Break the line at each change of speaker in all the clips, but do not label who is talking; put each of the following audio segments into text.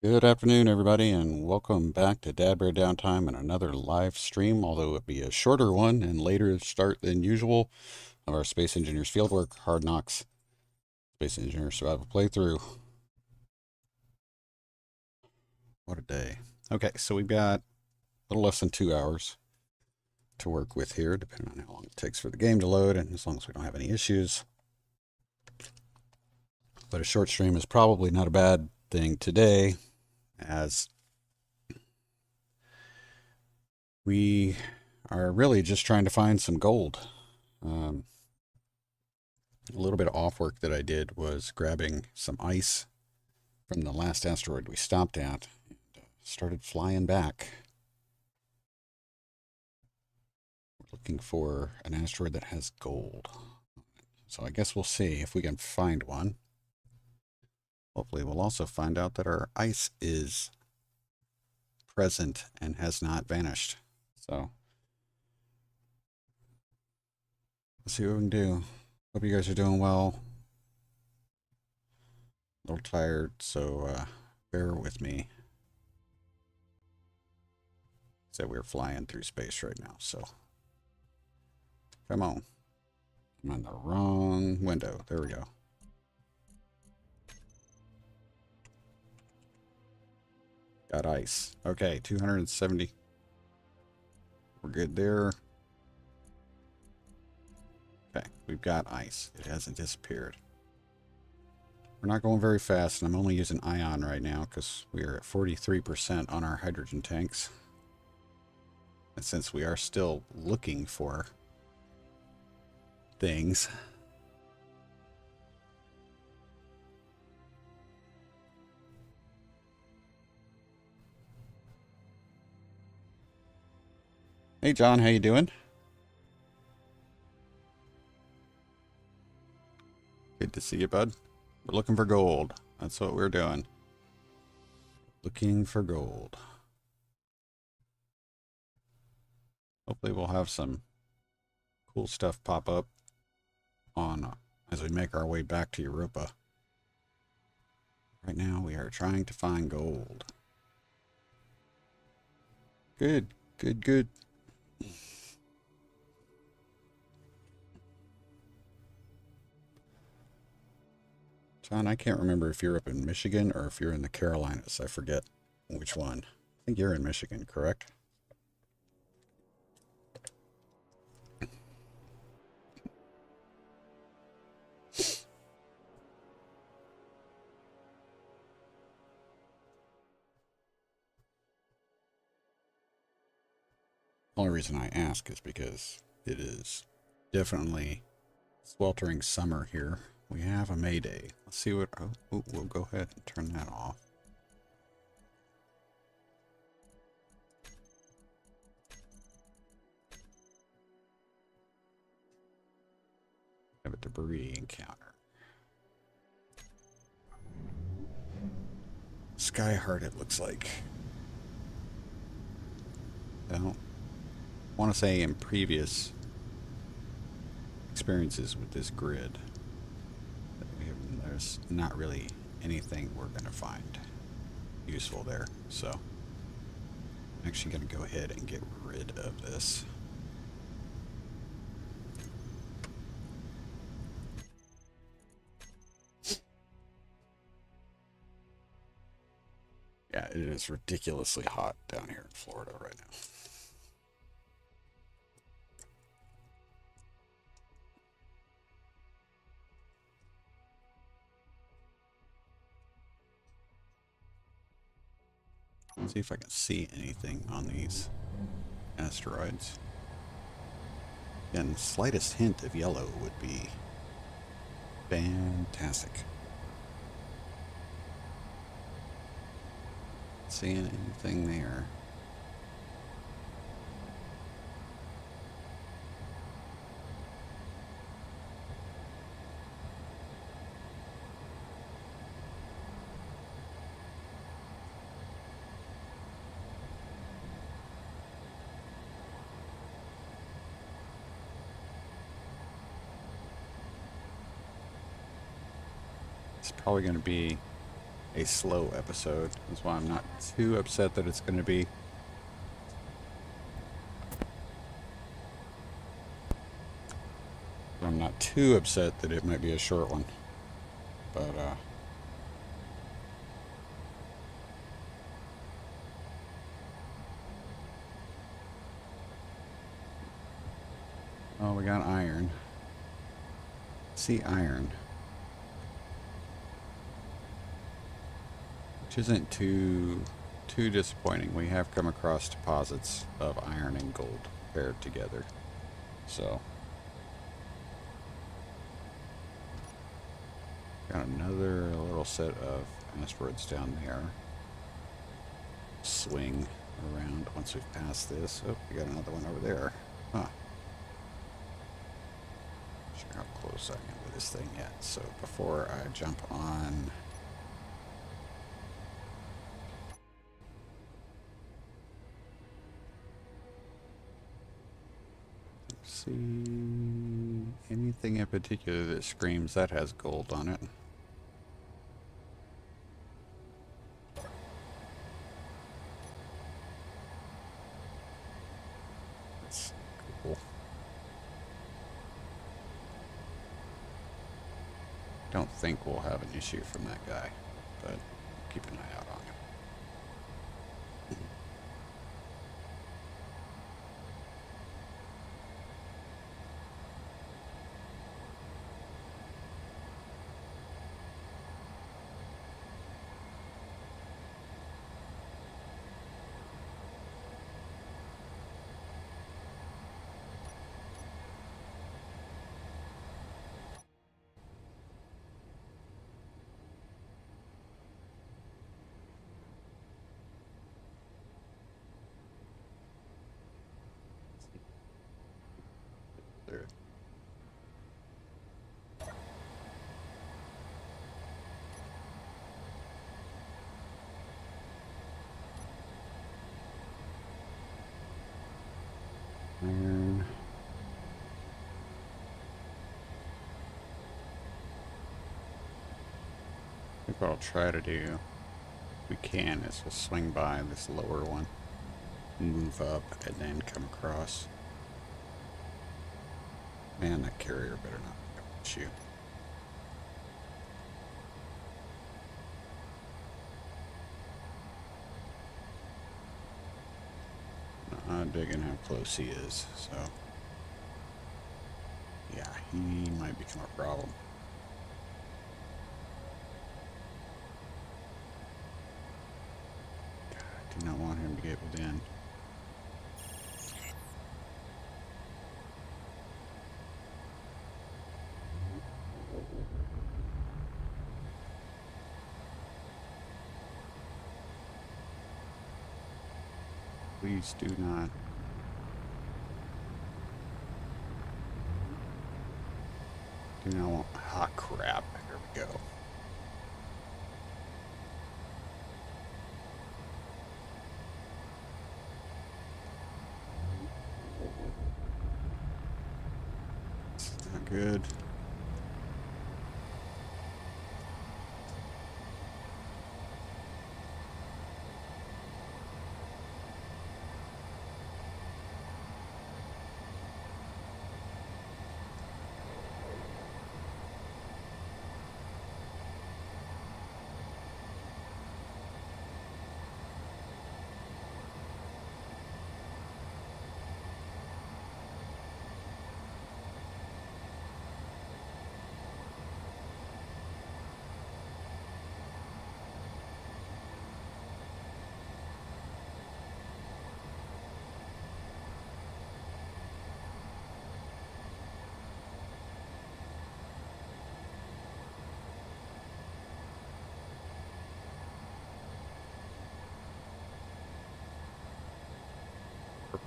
Good afternoon, everybody, and welcome back to DADBEAR.Downtime and another live stream, although it be a shorter one and later start than usual of our Space Engineers Fieldwork Hard Knocks Space Engineers Survival playthrough. What a day. Okay, so we've got a little less than 2 hours to work with here, depending on how long it takes for the game to load, and as long as we don't have any issues. But a short stream is probably not a bad thing today, as we are really just trying to find some gold. A little bit of off work that I did was grabbing some ice from the last asteroid we stopped at and started flying back. We're looking for an asteroid that has gold. So I guess we'll see if we can find one. Hopefully we'll also find out that our ice is present and has not vanished. So let's see what we can do. Hope you guys are doing well. A little tired, so bear with me. Said we're flying through space right now, so come on. I'm on the wrong window. There we go. Got ice. Okay, 270. We're good there. Okay, we've got ice. It hasn't disappeared. We're not going very fast, and I'm only using ion right now because we are at 43% on our hydrogen tanks. And since we are still looking for things, hey John, how you doing? Good to see you, bud. We're looking for gold. That's what we're doing. Looking for gold. Hopefully we'll have some cool stuff pop up on as we make our way back to Europa. Right now we are trying to find gold. Good, good, good. John, I can't remember if you're up in Michigan or if you're in the Carolinas. I forget which one. I think you're in Michigan, correct? The only reason I ask is because it is definitely sweltering summer here. We have a May Day. Let's see what... Oh, we'll go ahead and turn that off. Have a debris encounter. Sky Heart, it looks like. I don't want to say in previous experiences with this grid, there's not really anything we're going to find useful there. So I'm actually going to go ahead and get rid of this. Yeah, it is ridiculously hot down here in Florida right now. Let's see if I can see anything on these asteroids. Again, the slightest hint of yellow would be fantastic. Seeing anything there? It's probably going to be a slow episode. That's why I'm not too upset that it's going to be. I'm not too upset that it might be a short one. But, oh, we got iron. See iron. Which isn't too disappointing. We have come across deposits of iron and gold paired together. So, got another little set of asteroids down there. Swing around once we've passed this. Oh, we got another one over there. Huh. Not sure how close I am to this thing yet. So before I jump on, see anything in particular that screams that has gold on it. That's cool. Don't think we'll have an issue from that guy, but keep an eye out on him. There. Iron. I think what I'll try to do, if we can, is we'll swing by this lower one, move up, and then come across. Man, that carrier better not shoot. Not digging how close he is, so yeah, he might become a problem. God, I do not want him to get within. Please do not. Do not want. Ah, crap. Here we go. It's not good.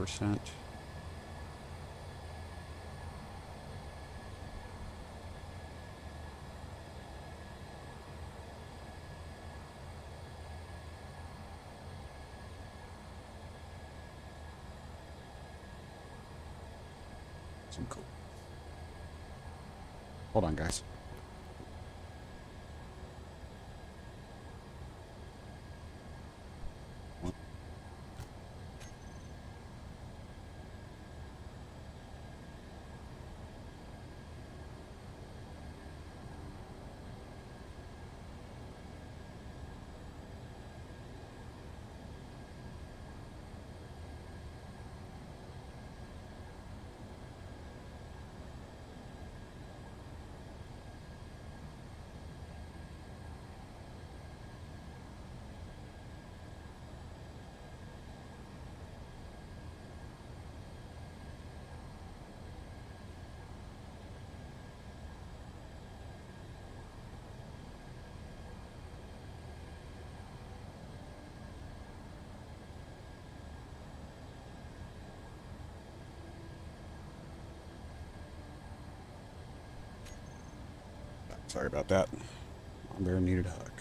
%. Some cool. Hold on, guys. Sorry about that. Mom Bear needed a hug.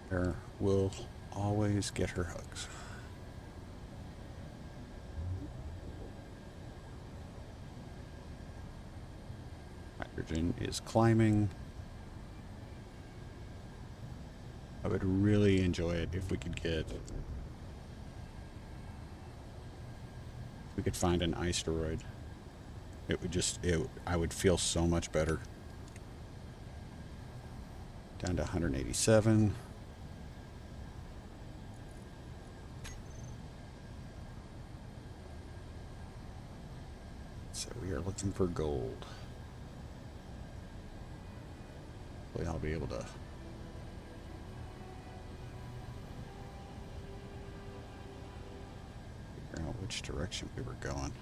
Bear will always get her hugs. Hydrogen is climbing. I would really enjoy it if we could find an asteroid. It would just, I would feel so much better. Down to 187. So we are looking for gold. Hopefully I'll be able to figure out which direction we were going.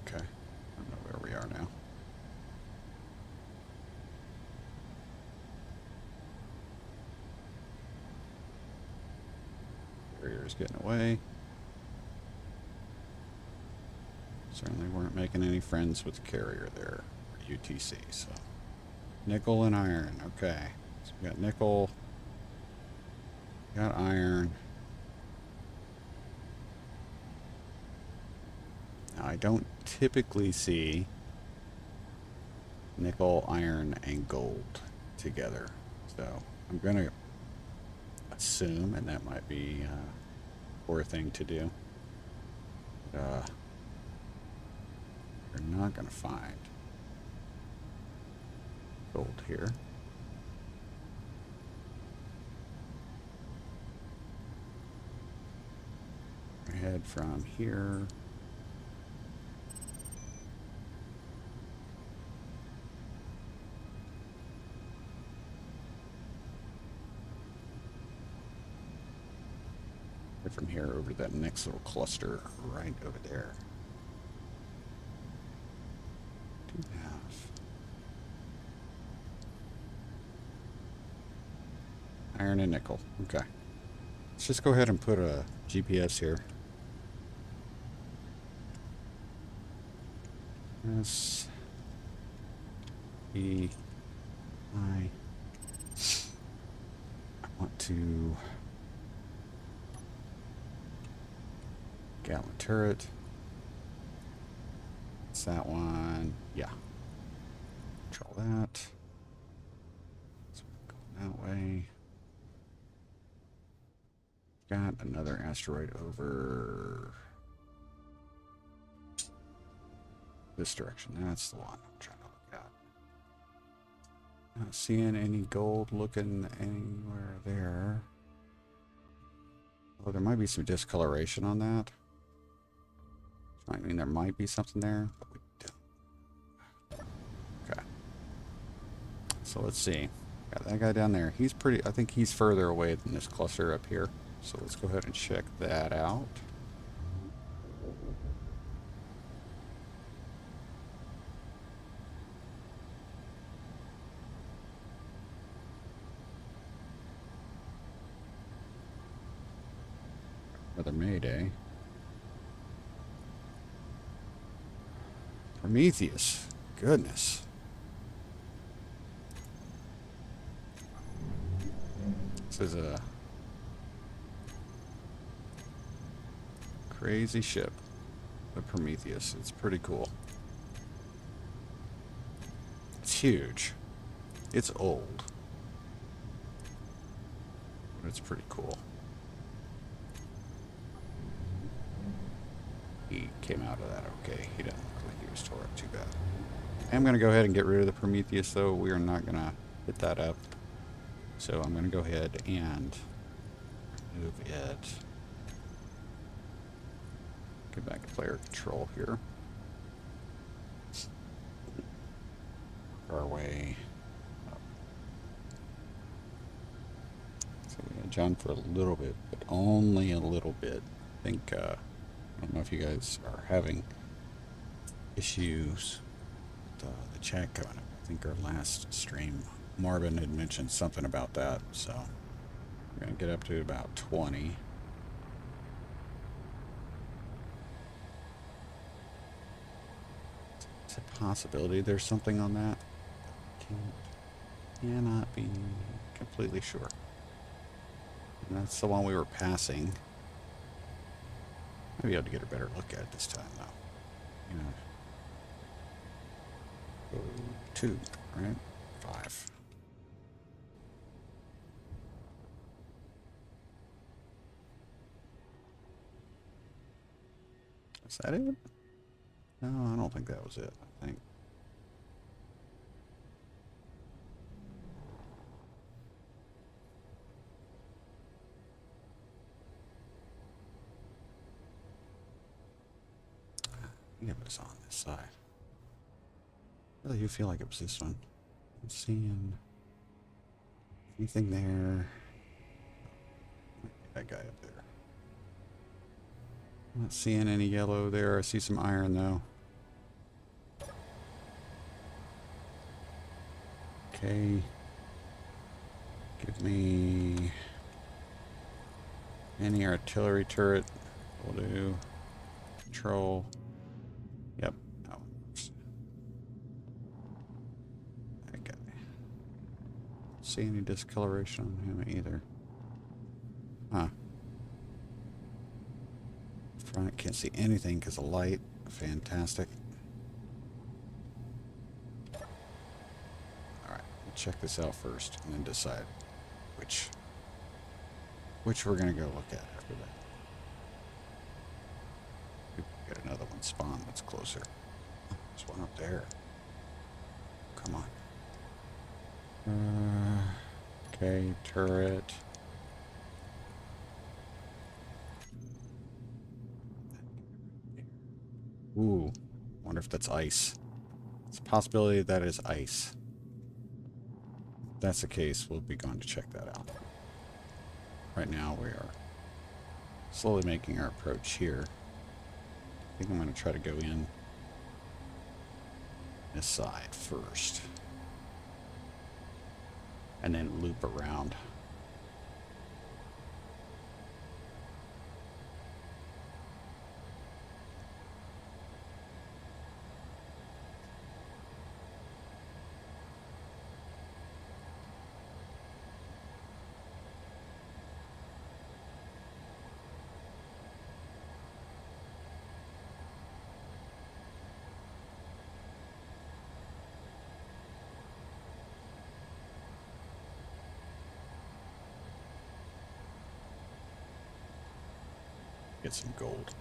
Okay, I don't know where we are now. Carrier's getting away. Certainly weren't making any friends with the carrier there, or UTC, so. Nickel and iron, okay. So we got nickel, got iron. Now I don't typically see nickel, iron, and gold together. So I'm gonna assume, and that might be a poor thing to do. But, we're not gonna find gold here. We head from here. From here over to that next little cluster right over there. Do have iron and nickel. Okay. Let's just go ahead and put a GPS here. S E I want to Gallon turret. It's that one. Yeah. Control that. So go that way. Got another asteroid over this direction. That's the one I'm trying to look at. Not seeing any gold looking anywhere there. Oh, there might be some discoloration on that. I mean, there might be something there, but we don't. Okay. So let's see. Got that guy down there. He's pretty, I think he's further away than this cluster up here. So let's go ahead and check that out. Another Mayday. Prometheus. Goodness. This is a crazy ship, the Prometheus. It's pretty cool. It's huge. It's old. But it's pretty cool. He came out of that okay. He didn't look like he was tore up too bad. I'm going to go ahead and get rid of the Prometheus, though. We are not going to hit that up. So I'm going to go ahead and move it. Get back to player control here. Our way up. So we had John for a little bit, but only a little bit. I think, I don't know if you guys are having issues with the chat coming up. I think our last stream, Marvin had mentioned something about that, so we're going to get up to about 20. possibility there's something on that. Cannot be completely sure. And that's the one we were passing. I'll be able to get a better look at it this time, though. You know, 2, right? 5. Is that it? No, I don't think that was it. I think. I think it was on this side. Really, you feel like it was this one. I'm seeing anything there. That guy up there. I'm not seeing any yellow there. I see some iron though. Okay. Give me any artillery turret. Will do. Control. Yep. That one works. That guy. See any discoloration on him either. Huh. Front, can't see anything because of light. Fantastic. Alright, we'll check this out first and then decide which we're going to go look at after that. We've got another one spawn that's closer. There's one up there. Come on. Okay, turret. Ooh, wonder if that's ice. It's a possibility that is ice. If that's the case, we'll be going to check that out. Right now, we are slowly making our approach here. I think I'm going to try to go in this side first. And then loop around. Get some gold.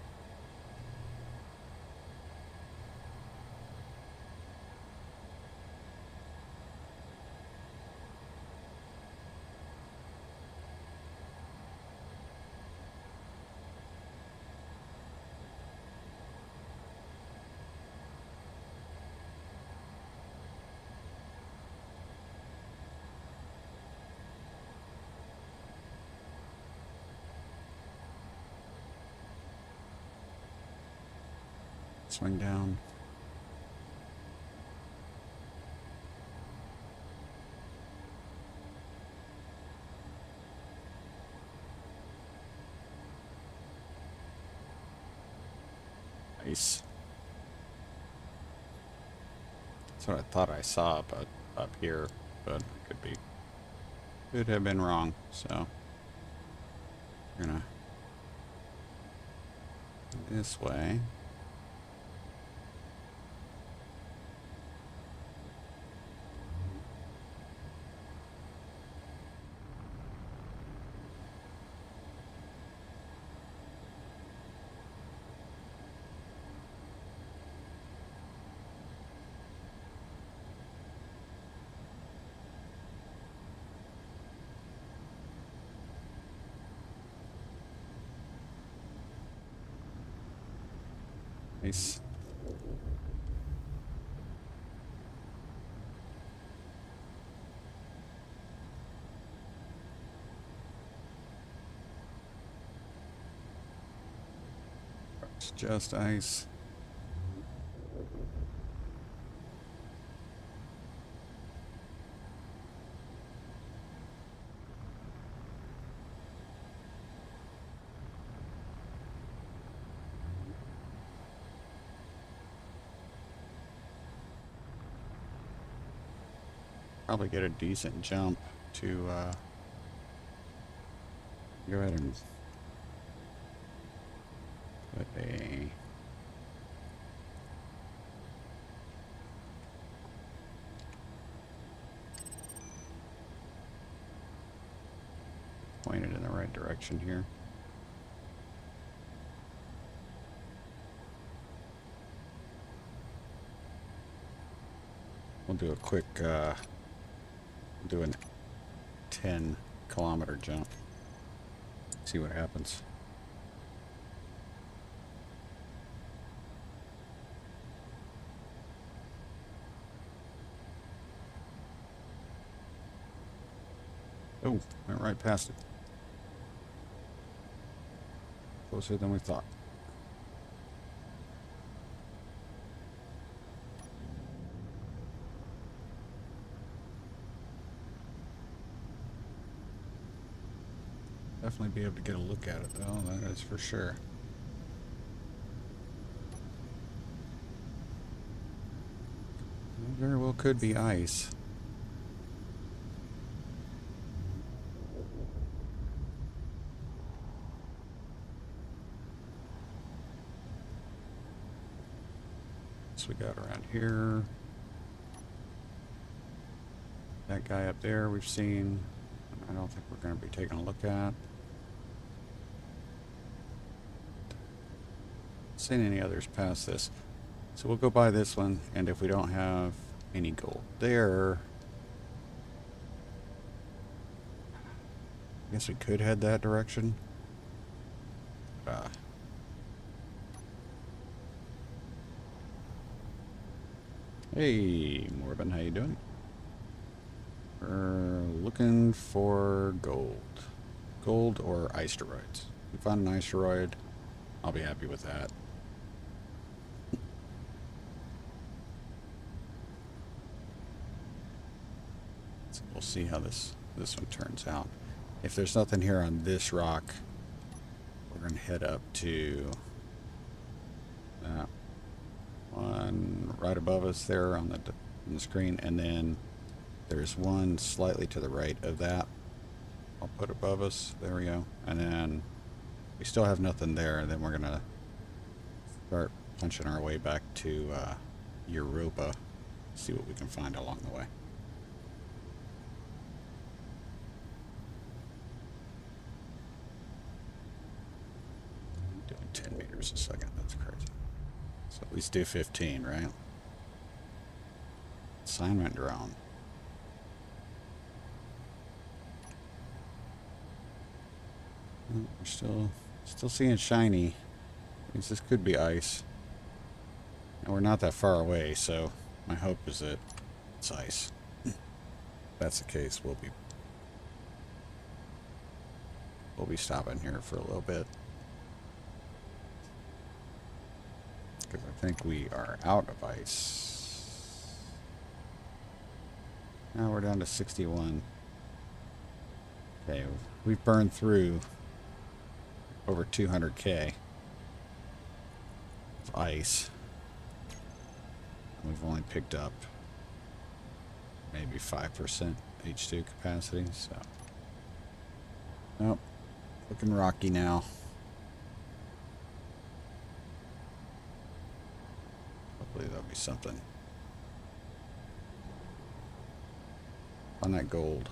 Swing down. Nice. That's what I thought I saw up here, but could have been wrong. So we're gonna go this way. Nice. It's just ice. probably get a decent jump to go ahead and put a point it in the right direction here. We'll do a quick do a 10-kilometer jump. See what happens. Oh, went right past it. Closer than we thought. Definitely be able to get a look at it though, that is for sure. It very well could be ice. So we got around here. That guy up there we've seen. I don't think we're going to be taking a look at. Seen any others past this. So we'll go by this one, and if we don't have any gold there, I guess we could head that direction. Hey, Morbin, how you doing? We're looking for gold. Gold or asteroids. If we find an asteroid, I'll be happy with that. So we'll see how this one turns out. If there's nothing here on this rock, we're going to head up to that one right above us there on the screen, and then there's one slightly to the right of that. I'll put above us. There we go. And then we still have nothing there, and then we're going to start punching our way back to Europa, see what we can find along the way. Doing 10 meters a second, that's crazy. So at least do 15, right? Assignment drone. We're still seeing shiny. Means this could be ice. And we're not that far away, so my hope is that it's ice. If that's the case, we'll be stopping here for a little bit. Because I think we are out of ice. Now we're down to 61. Okay, we've burned through over 200K of ice. We've only picked up maybe 5% H2 capacity, so. Nope. Looking rocky now. Hopefully there'll be something on that gold.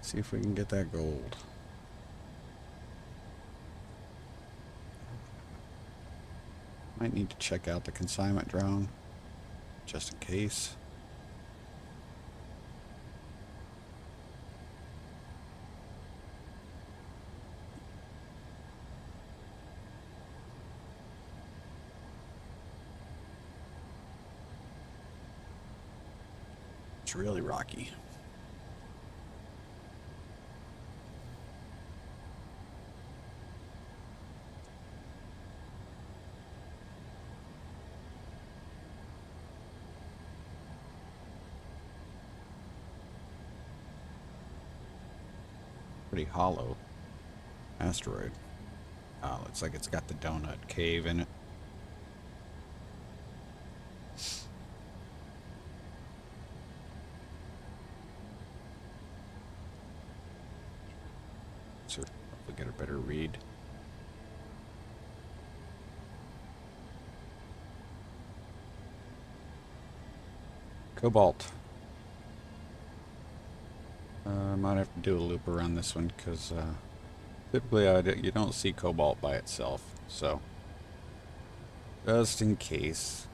See if we can get that gold. Might need to check out the consignment drone, just in case. It's really rocky. Pretty hollow asteroid. Oh, looks like it's got the donut cave in it. better read. Cobalt. I might have to do a loop around this one because typically you don't see cobalt by itself. So, just in case.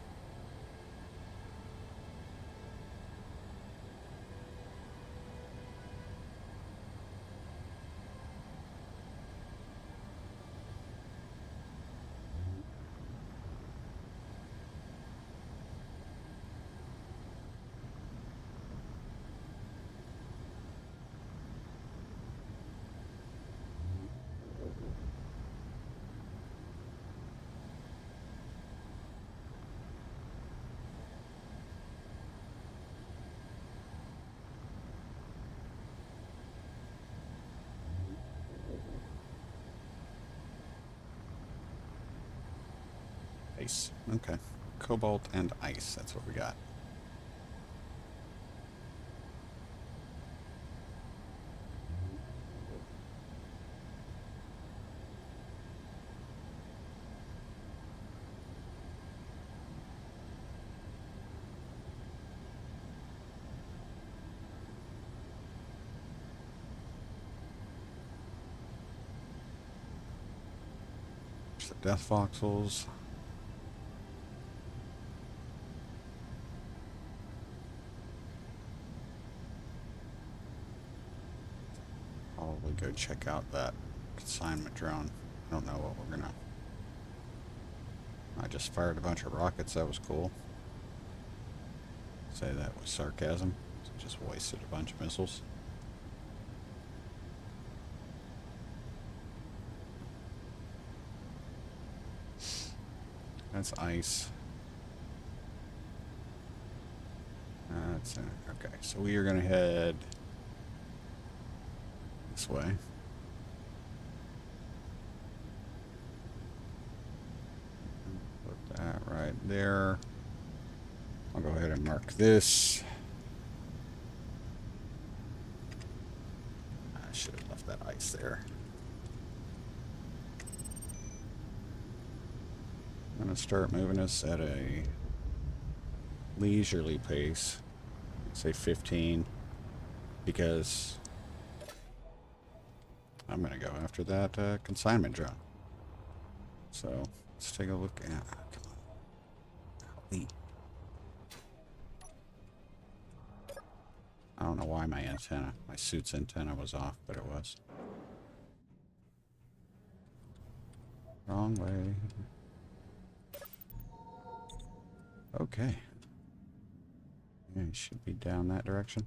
Ice. Okay. Cobalt and ice. That's what we got. There's the death voxels. Probably go check out that consignment drone. I don't know what we're gonna. I just fired a bunch of rockets. That was cool. Say that with sarcasm. So just wasted a bunch of missiles. That's ice. That's okay. So we are gonna head this way. Put that right there. I'll go ahead and mark this. I should have left that ice there. I'm going to start moving us at a leisurely pace, say 15, because I'm going to go after that consignment drone. So let's take a look at. Come on. Golly. I don't know why my suit's antenna was off, but it was. Wrong way. Okay. Yeah, it should be down that direction.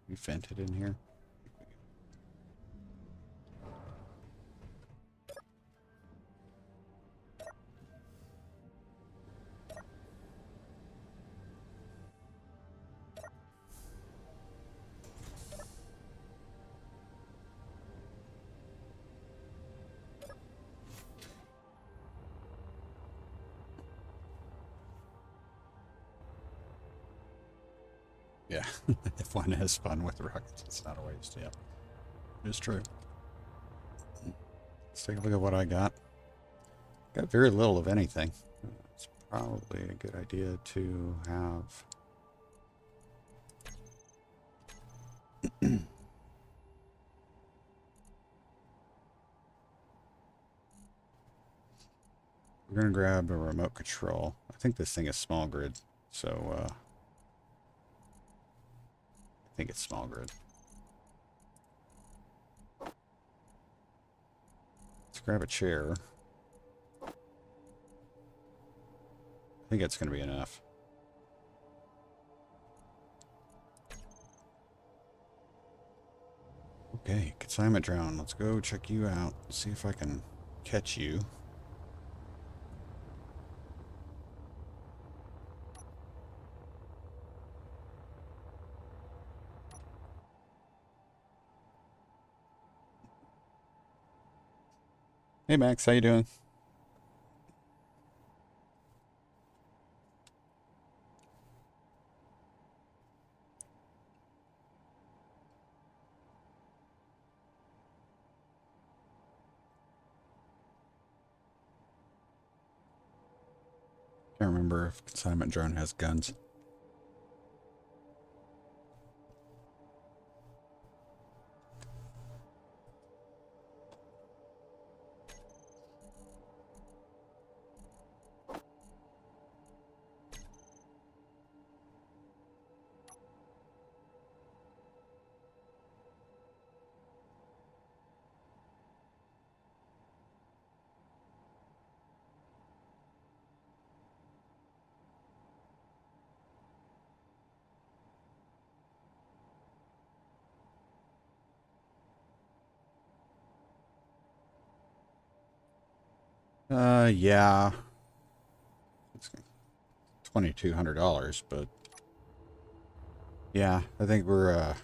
We vented in here. Yeah, if one has fun with rockets, it's not a waste. Yeah, it's true. Let's take a look at what I got. Got very little of anything. It's probably a good idea to have. We're gonna grab a remote control. I think this thing is small grid, so I think it's small grid. Let's grab a chair. I think it's going to be enough. Okay, consignment drone. Let's go check you out. See if I can catch you. Hey Max, how you doing? Can't remember if consignment drone has guns. Yeah. It's $2,200, but yeah, I think we're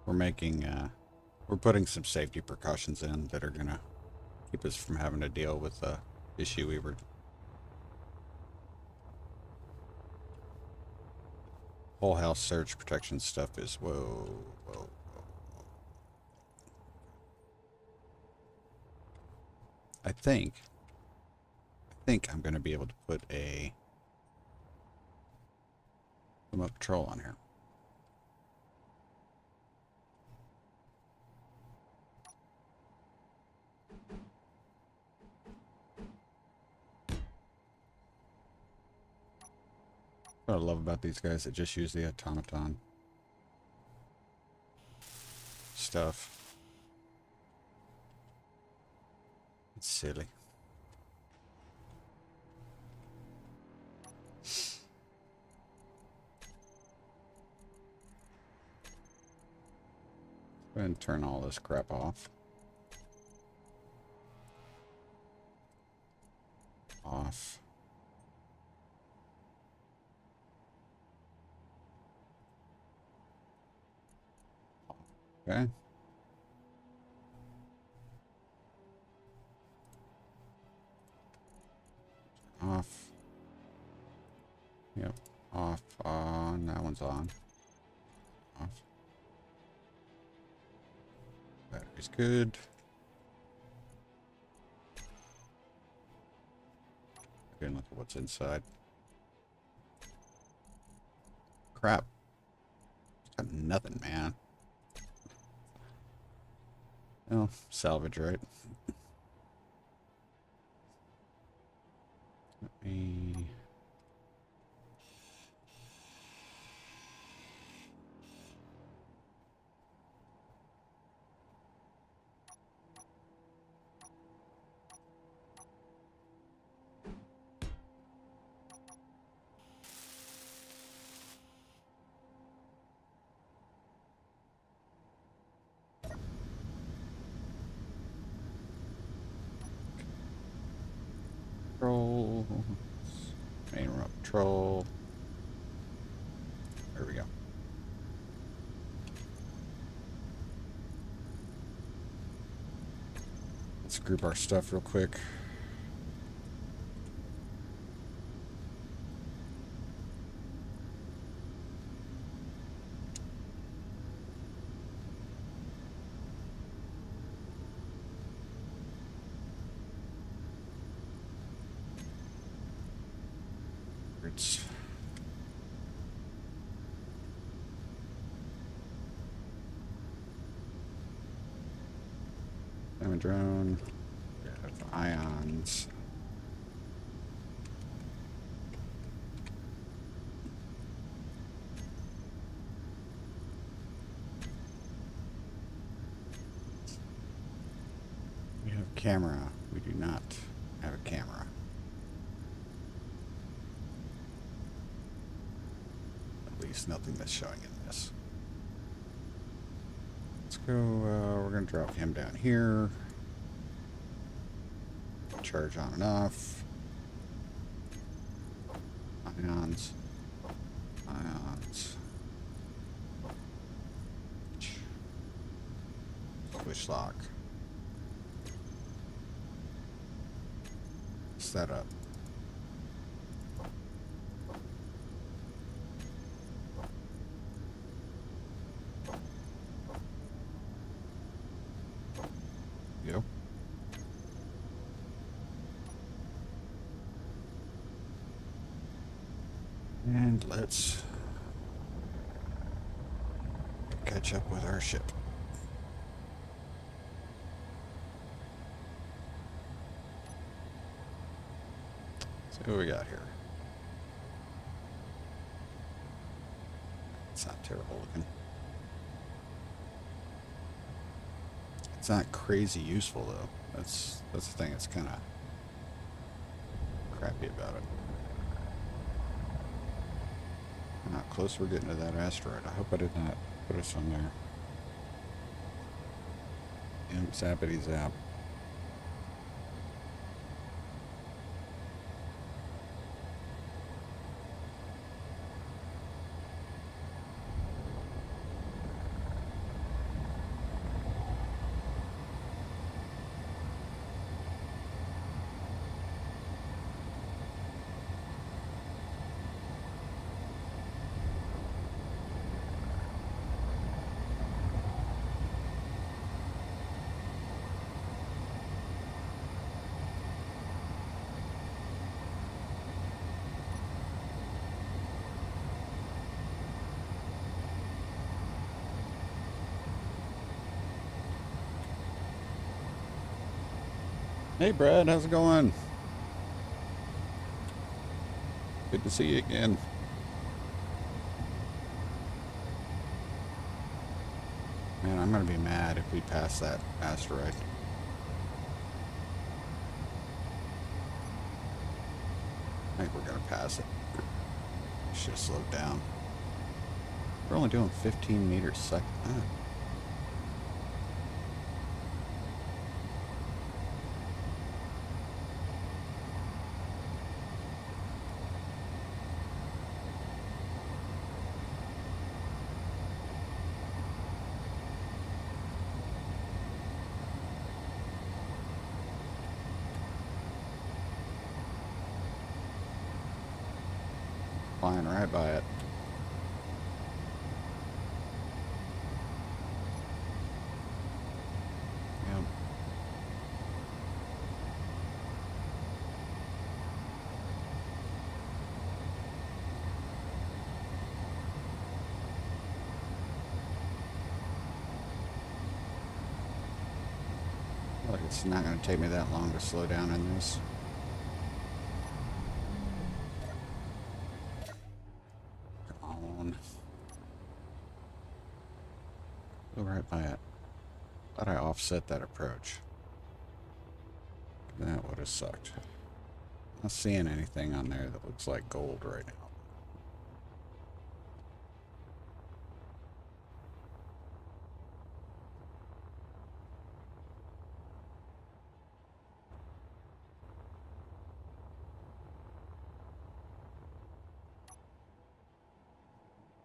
making, we're putting some safety precautions in that are gonna keep us from having to deal with the issue we were. Whole house surge protection stuff is whoa, whoa. I think I'm gonna be able to put a remote patrol on here. What I love about these guys that just use the automaton stuff. It's silly. Go ahead and turn all this crap off. Off. Okay. Off. Yep. Off. On. That one's on. Off. Battery's good. Again, look at what's inside. Crap. It's got nothing, man. Oh, salvage, right? Let me... Patrol. Main road patrol. There we go. Let's group our stuff real quick. It's diamond drone. Ions. We have camera. We do not have a camera. At least nothing that's showing in this. Let's go, we're going to drop him down here. Charge on and off. Ions. Ions. Switch lock. Set up. Go. let's catch up with our ship. See what we got here. It's not terrible looking. It's not crazy useful though. That's the thing that's kind of crappy about it. How close we're getting to that asteroid. I hope I did not put us on there. Zappity zap. Hey Brad, how's it going? Good to see you again. Man, I'm gonna be mad if we pass that asteroid. I think we're gonna pass it. Should have slowed down. We're only doing 15 meters a second. Flying right by it. Yep. Like it's not going to take me that long to slow down in this. Right by it. Thought I offset that approach. That would have sucked. Not seeing anything on there that looks like gold right now.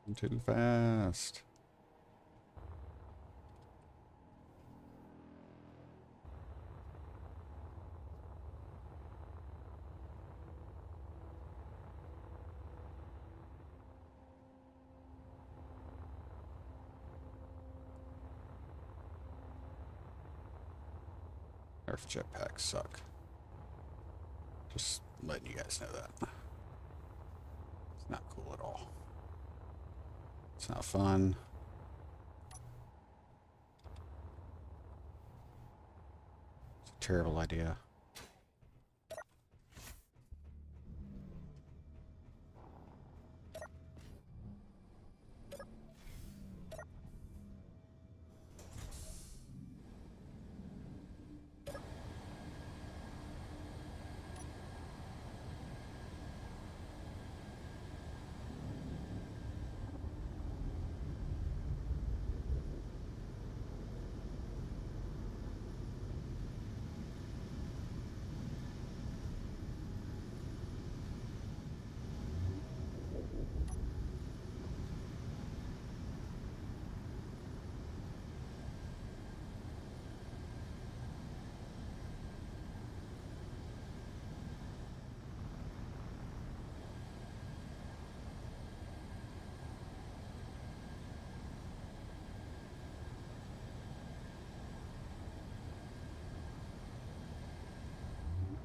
I'm too fast. Earth jetpacks suck. Just letting you guys know that. It's not cool at all. It's not fun. It's a terrible idea.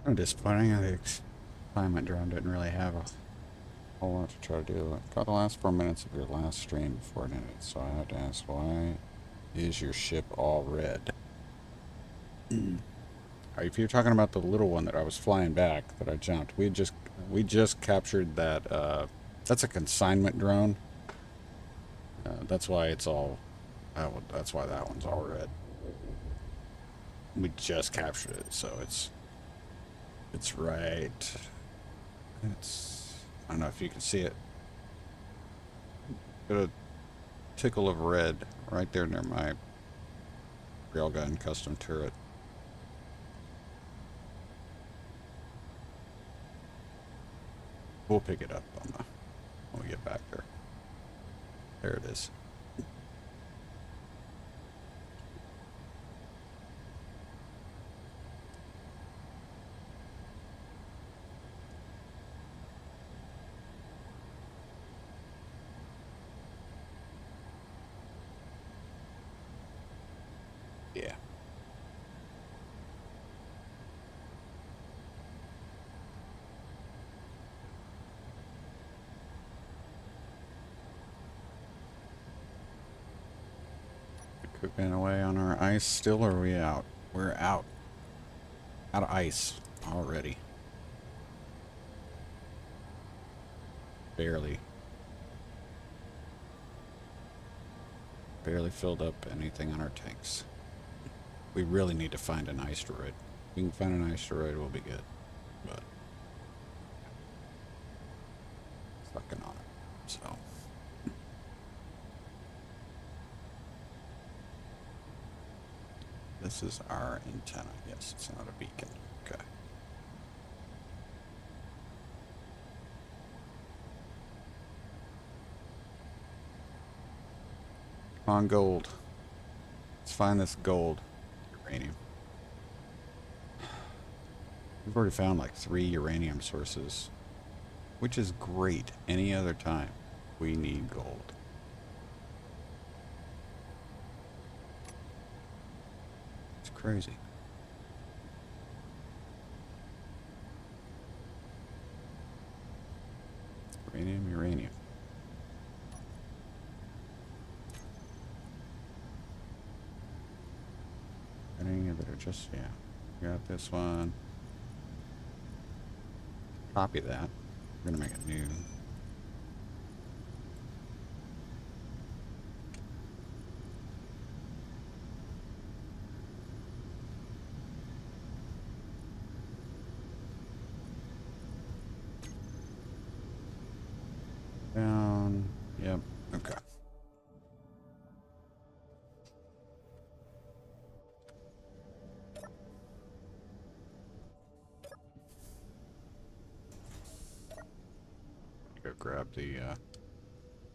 I'm disappointing. The climate drone didn't really have a whole lot to try to do. Got the last 4 minutes of your last stream before it ended, so I had to ask, why is your ship all red? If you're talking about the little one that I was flying back, that I jumped, we just captured that. That's a consignment drone. That's why it's all. That's why that one's all red. We just captured it, so it's right. I don't know if you can see it. Got a tickle of red right there near my railgun custom turret. We'll pick it up when we get back there. There it is. Yeah. Cooking away on our ice still, or are we out? We're out. Out of ice already. Barely. Barely filled up anything on our tanks. We really need to find an asteroid. If we can find an asteroid, we'll be good. But fucking on it. So this is our antenna. Yes, it's not a beacon. Okay. Come on, gold. Let's find this gold. Uranium. We've already found like 3 uranium sources, which is great. Any other time, we need gold. It's crazy. Uranium. Any that are just, yeah. Got this one. Copy that. We're gonna make a new. Down. Yep. Okay. Go grab the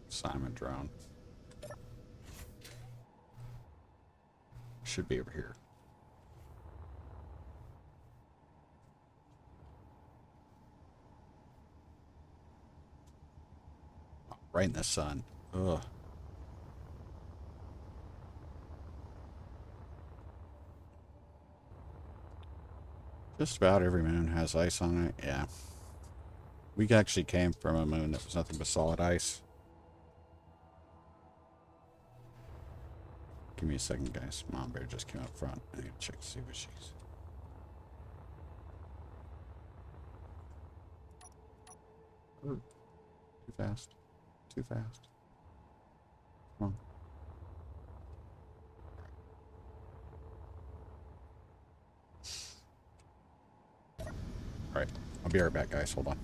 assignment drone. Should be over here. Oh, right in the sun. Ugh. Just about every moon has ice on it. Yeah. We actually came from a moon that was nothing but solid ice. Give me a second, guys. Mom bear just came up front. I need to check to see what she's. Ooh. Too fast. Too fast. Come on. Alright. I'll be right back, guys. Hold on.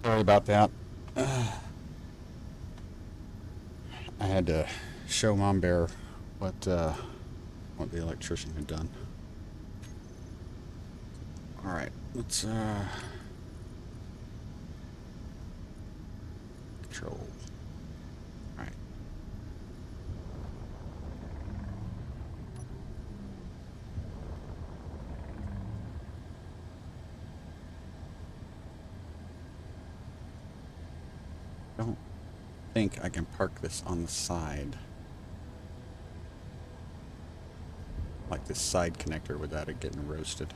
Sorry about that. I had to show Mom Bear what the electrician had done. All right, let's control. All right. Don't think I can park this on the side. Like this side connector without it getting roasted.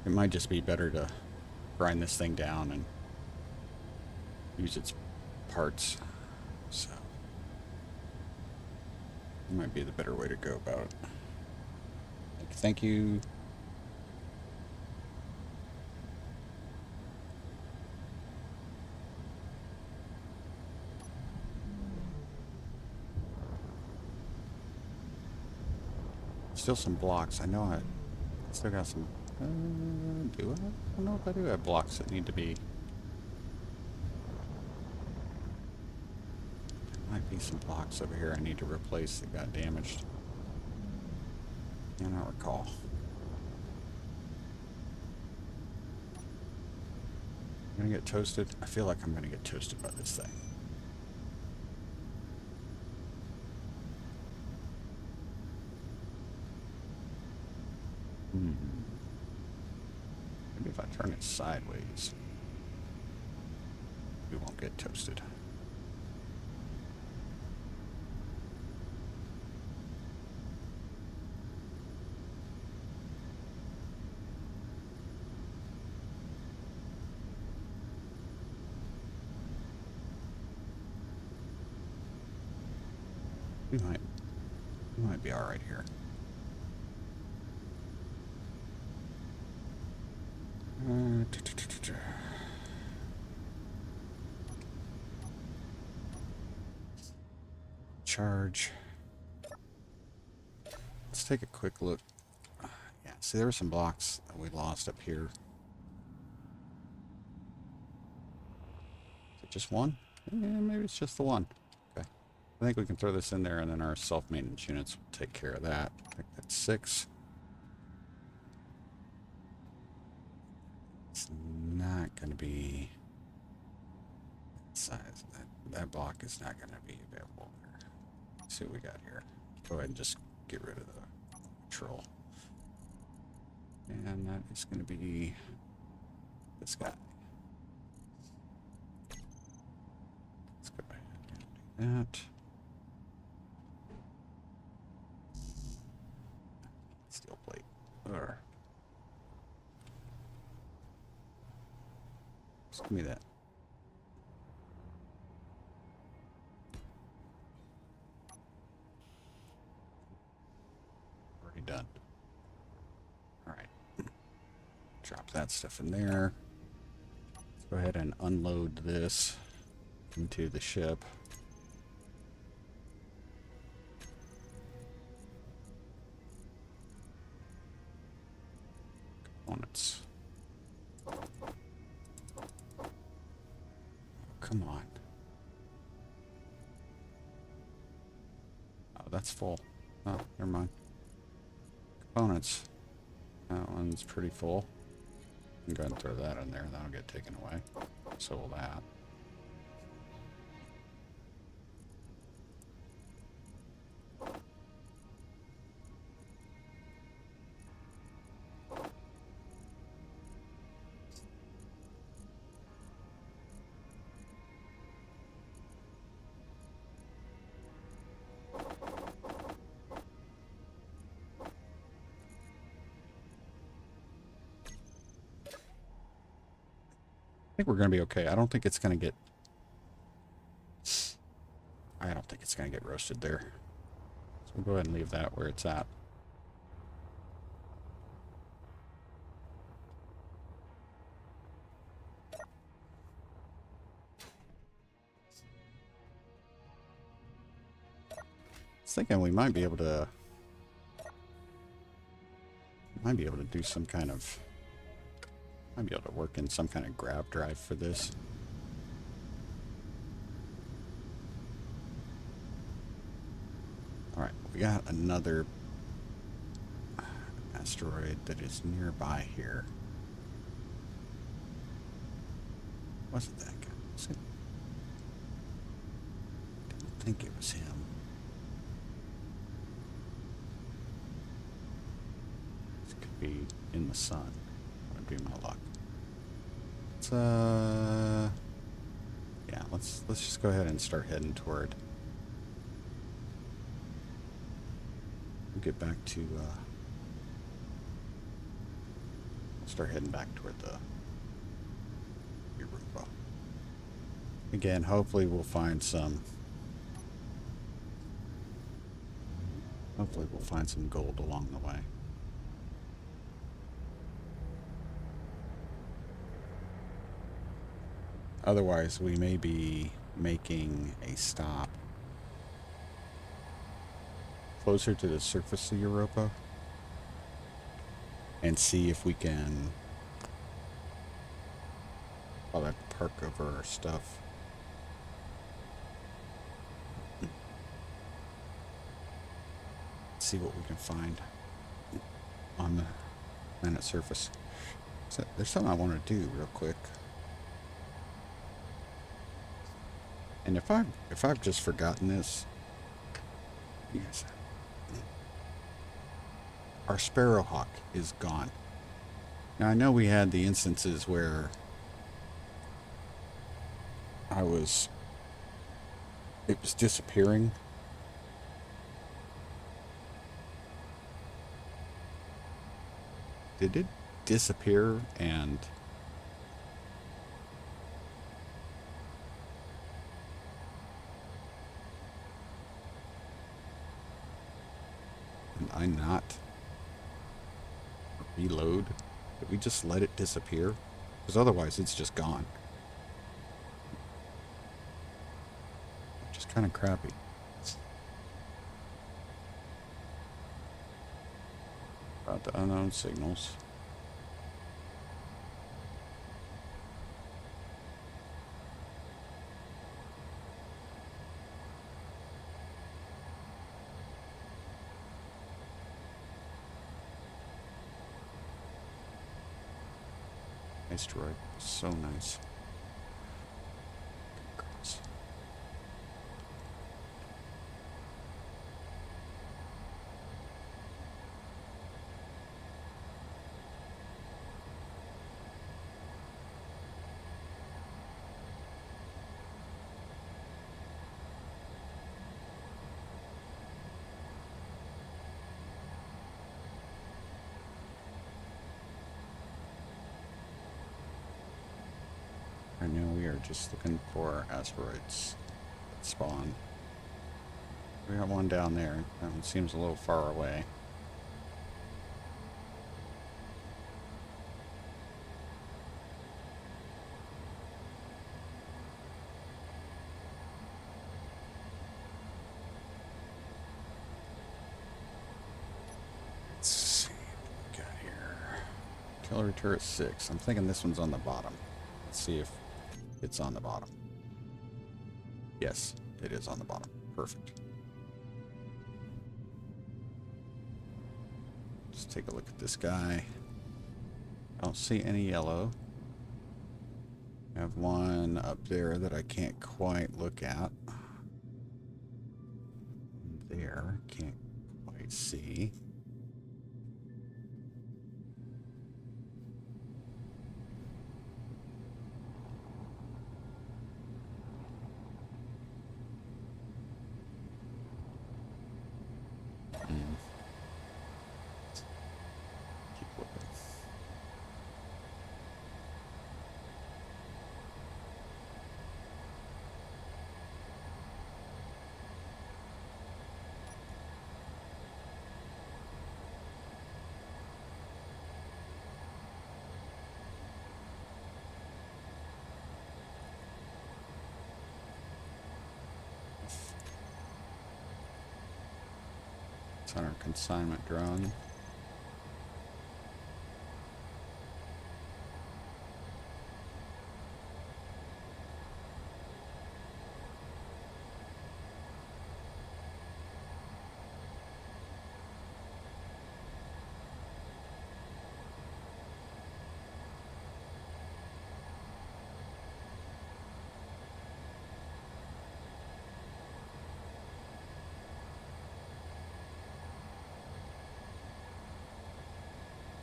It might just be better to grind this thing down and use its parts. So it might be the better way to go about it. Thank you. Still some blocks. I know I still got some. Do I? I don't know if I do have blocks that need to be. There might be some blocks over here I need to replace that got damaged. I don't recall. I'm gonna get toasted. I feel like I'm gonna get toasted by this thing. Maybe if I turn it sideways, we won't get toasted. We might be all right here. Charge. Let's take a quick look. Yeah, see, there were some blocks that we lost up here. Is it just one? Yeah, maybe it's just the one. Okay. I think we can throw this in there, and then our self-maintenance units will take care of that. I think that's 6. It's not going to be size. That block is not going to be available there. Let's see what we got here. Go ahead and just get rid of the control. And that is going to be this guy. Let's go ahead and do that. Steel plate. Just give me that. Already done. All right. Drop that stuff in there. Let's go ahead and unload this into the ship. Components. Come on. Oh, that's full. Oh, never mind. Components. That one's pretty full. I'm going to throw that in there, and that'll get taken away. So will that. I think we're going to be okay. I don't think it's going to get... I don't think it's going to get roasted there. So we'll go ahead and leave that where it's at. I was thinking we might be able to... do some kind of... Might be able to work in some kind of grab drive for this. Alright, we got another asteroid that is nearby here. Wasn't that guy? Was it? Didn't think it was him. This could be in the sun. That would be my luck. Yeah, let's just go ahead and start heading toward. We'll get back to start heading back toward the Europa. Again, hopefully we'll find some. Hopefully we'll find some gold along the way. Otherwise, we may be making a stop closer to the surface of Europa and see if we can probably park over our stuff. See what we can find on the planet surface. So there's something I want to do real quick. And if I've just forgotten this, yes, our Sparrowhawk is gone. Now I know we had the instances where it was disappearing. Did it disappear and I not reload? Did we just let it disappear? Because otherwise it's just gone. Which is kind of crappy. About the unknown signals. Asteroid, so nice. Across. Right now we are just looking for asteroids that spawn. We got one down there. That one seems a little far away. Let's see what we got here. Artillery turret 6. I'm thinking this one's on the bottom. Let's see if it's on the bottom. Yes, it is on the bottom. Perfect. Let's take a look at this guy. I don't see any yellow. I have one up there that I can't quite look at. There, can't quite see. It's on our consignment drone.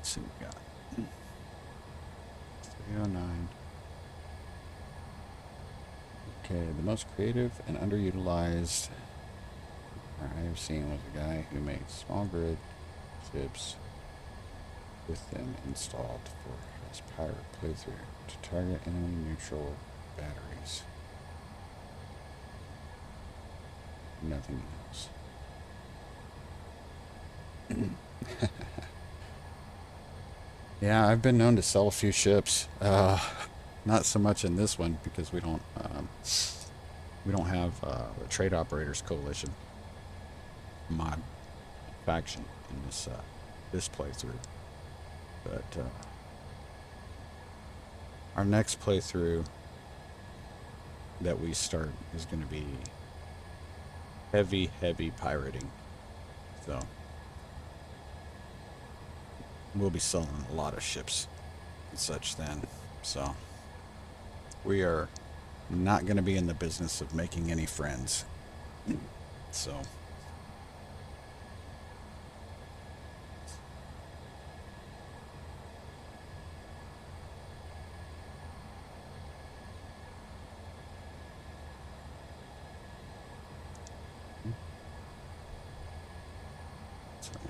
Let's see what we got. 309. Okay, the most creative and underutilized I have seen was a guy who made small grid ships with them installed for his pirate playthrough to target enemy neutral batteries. Nothing else. Yeah, I've been known to sell a few ships. Not so much in this one because we don't have the Trade Operators Coalition mod faction in this playthrough. But our next playthrough that we start is going to be heavy pirating. So we'll be selling a lot of ships and such then. So we are not going to be in the business of making any friends. So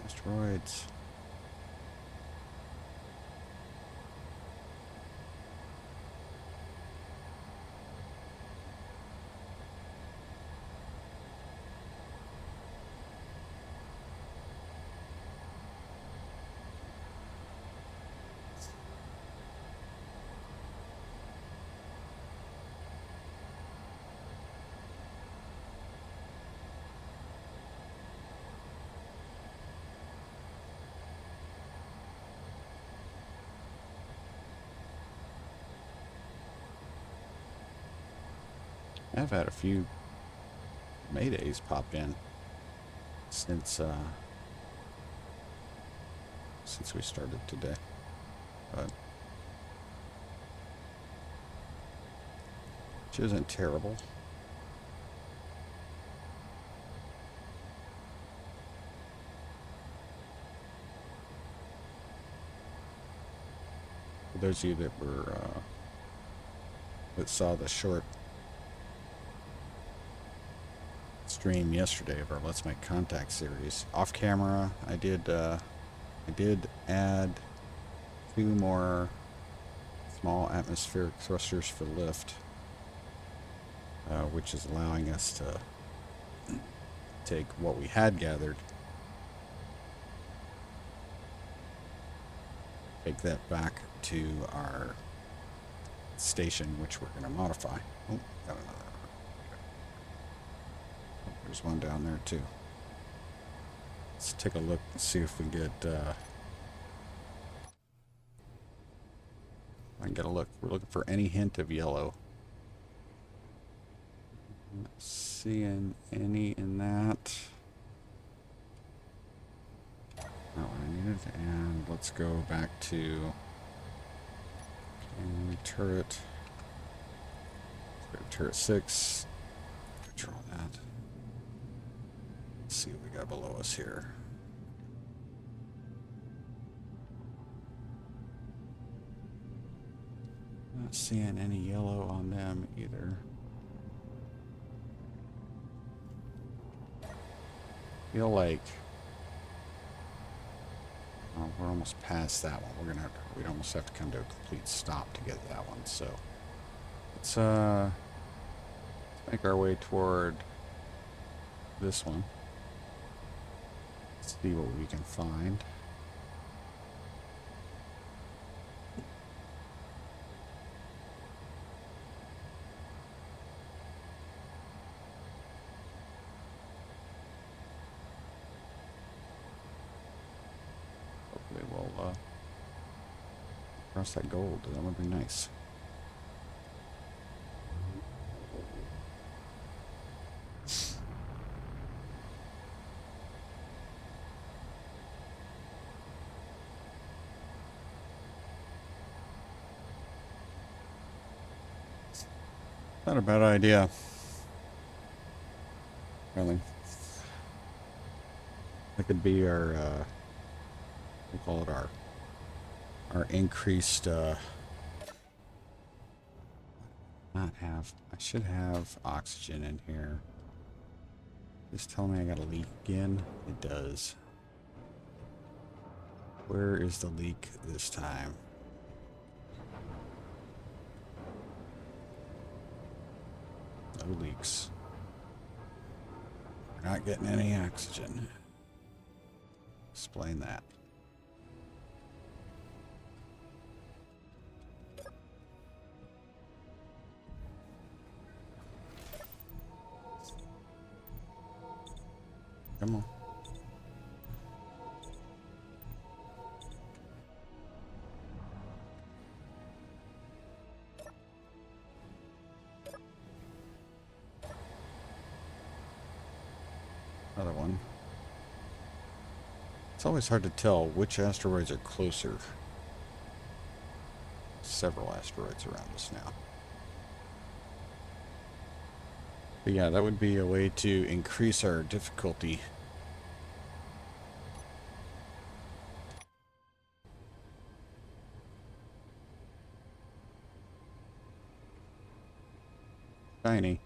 asteroids. I've had a few Maydays pop in since we started today, but which isn't terrible. For those of you that were that saw the short stream yesterday of our Let's Make Contact series, off camera I did add 2 more small atmospheric thrusters for lift, which is allowing us to take what we had gathered, take that back to our station, which we're going to modify. Oh, got another. There's one down there too. Let's take a look and see if we get I can get a look. We're looking for any hint of yellow. Not seeing any in that. Not what I needed. And let's go back to turret. Let's go to turret 6. Control that. Let's see what we got below us here. Not seeing any yellow on them either. Feel like we're almost past that one. We'd almost have to come to a complete stop to get that one. So let's make our way toward this one. See what we can find. Hopefully we'll cross that gold. That would be nice. Not a bad idea. Really. That could be our, we'll call it our our increased, not have, I should have oxygen in here. Just tell me I got a leak again. It does. Where is the leak this time? No leaks. We're not getting any oxygen. Explain that. Come on. Another one. It's always hard to tell which asteroids are closer. Several asteroids around us now. But yeah, that would be a way to increase our difficulty. Shiny.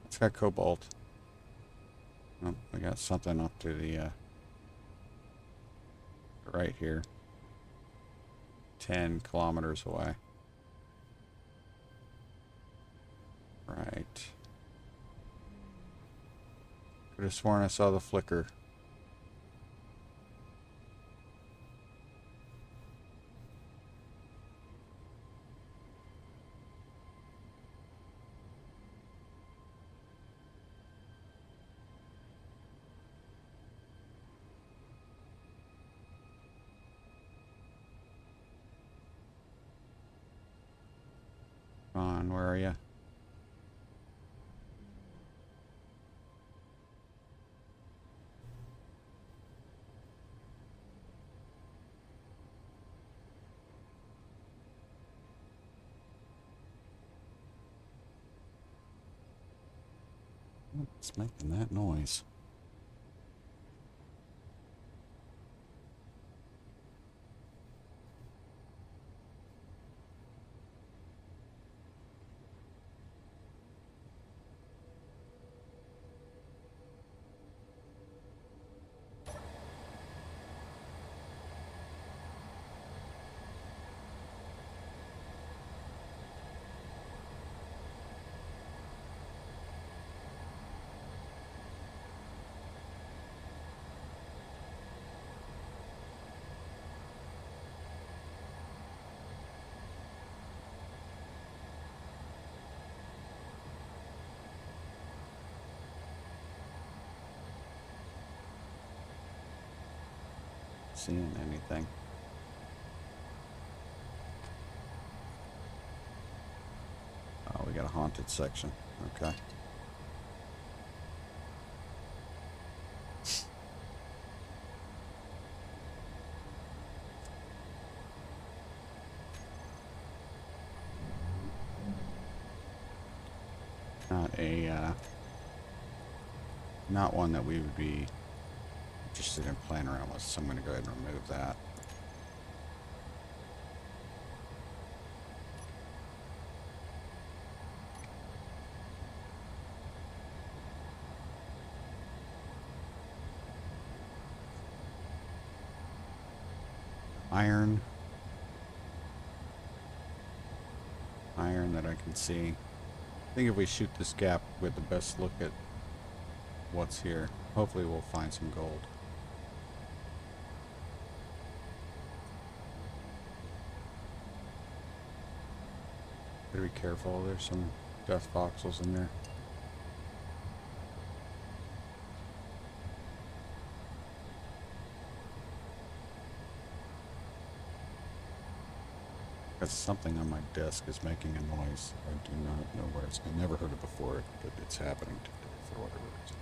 It's got cobalt. Oh, we got something up to the right here. 10 kilometers away. Right. Could have sworn I saw the flicker. Come on, where are you? What's making that noise? Seeing anything? Oh, we got a haunted section. Okay. Not one that we would be interested in playing around with, so I'm going to go ahead and remove that. Iron that I can see. I think if we shoot this gap with the best look at what's here, hopefully we'll find some gold. Gotta be careful, there's some death voxels in there. Got something on my desk is making a noise. I do not know where it's. I never heard it before, but it's happening today for whatever reason.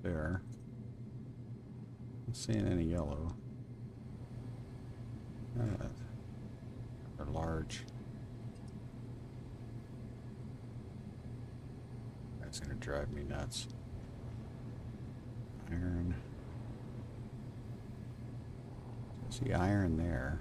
there. Not seeing any yellow. They're large. That's gonna drive me nuts. Iron. See iron there.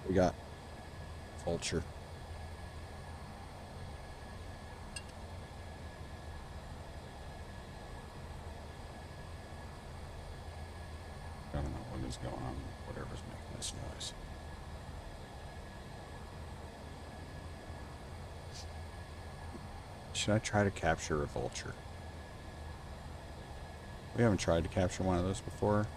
We got vulture. I don't know what is going on. Whatever's making this noise. Should I try to capture a vulture? We haven't tried to capture one of those before.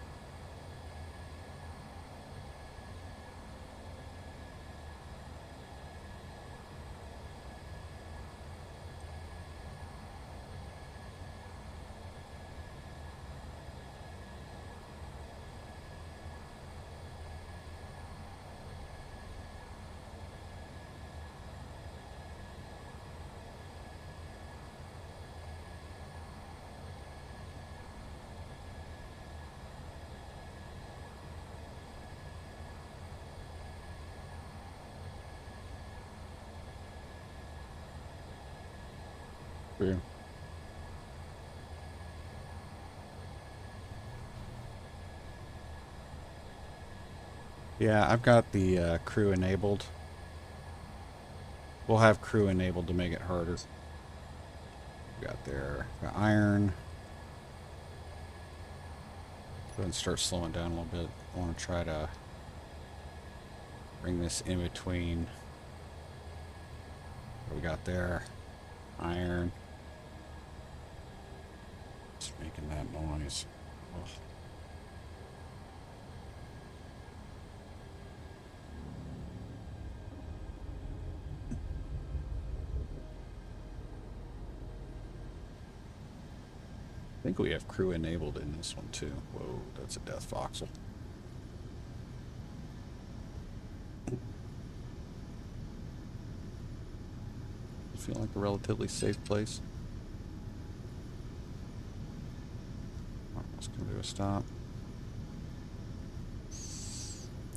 Yeah. Yeah, I've got the crew enabled. We'll have crew enabled to make it harder. Got there. Got iron. Go ahead and start slowing down a little bit. I want to try to bring this in between. What we got there? Iron. It's making that noise. Ugh. I think we have crew enabled in this one too. Whoa, that's a death voxel. Feel like a relatively safe place. Let's come to a stop.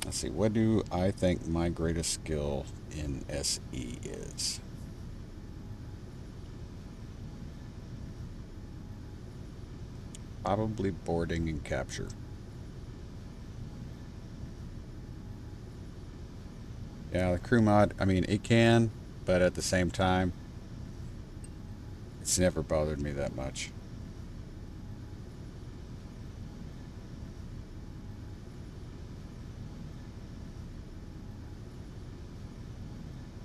Let's see, what do I think my greatest skill in SE is? Probably boarding and capture. Yeah, the crew mod, I mean, it can, but at the same time, it's never bothered me that much.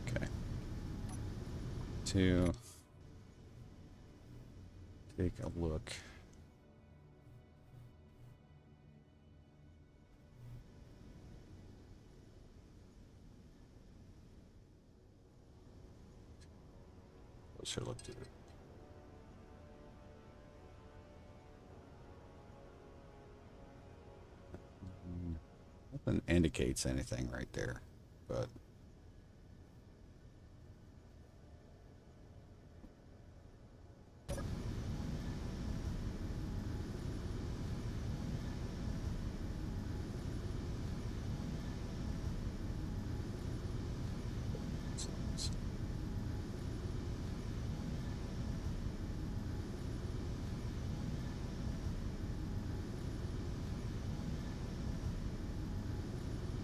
Okay. To take a look. Let's look through it. Nothing indicates anything right there, but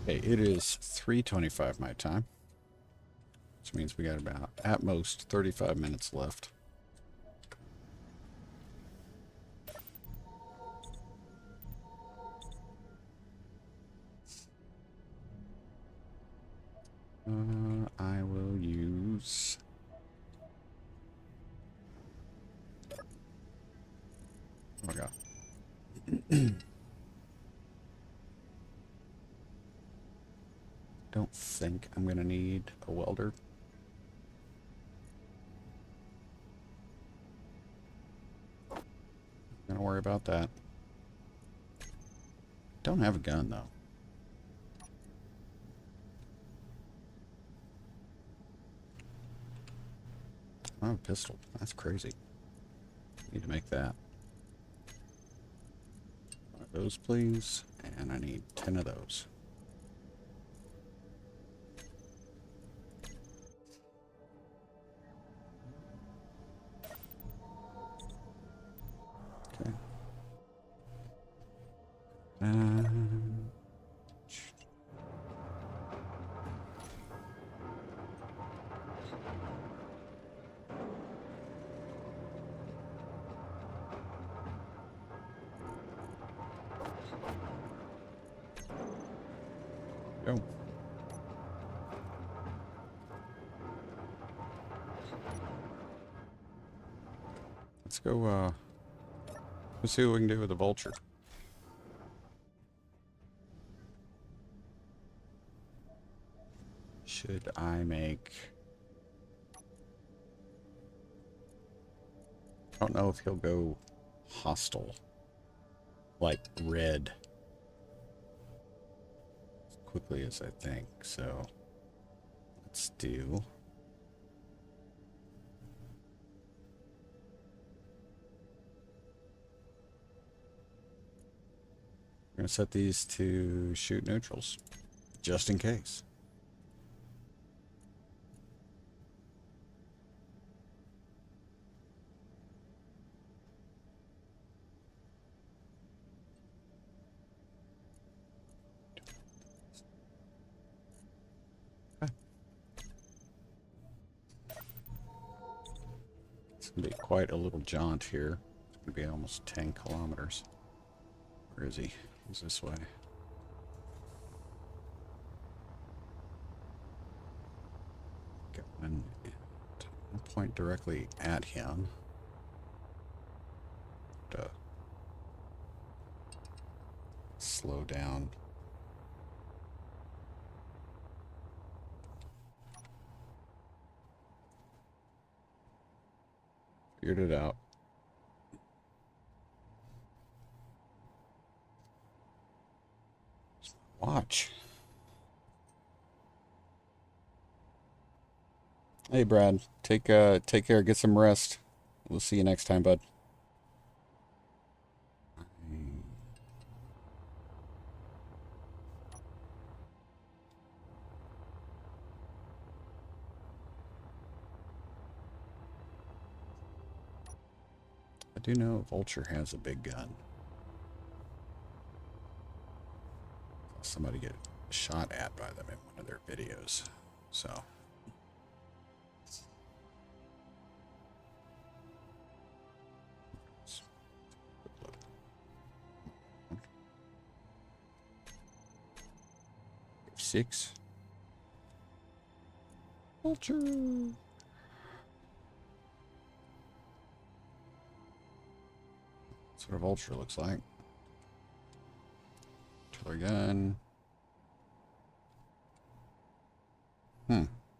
okay, it is 3:25 my time, which means we got about, at most, 35 minutes left. I will use... Oh my god. Don't think I'm gonna need a welder. Not gonna worry about that. Don't have a gun though. I have a pistol. That's crazy. Need to make that. One of those, please. And I need 10 of those. Okay. Go. Let's go, let's see what we can do with the vulture. Should I make... I don't know if he'll go hostile. Like red. As quickly as I think, so... Let's do... I'm going to set these to shoot neutrals, just in case. Okay. It's going to be quite a little jaunt here. It's going to be almost 10 kilometers. Where is he? He's this way. And point directly at him. Slow down. Figured it out. Watch. Hey, Brad. Take care. Get some rest. We'll see you next time, bud. I do know Vulture has a big gun. Somebody get shot at by them in one of their videos. So. F6. Vulture. That's what a vulture looks like. Artillery gun.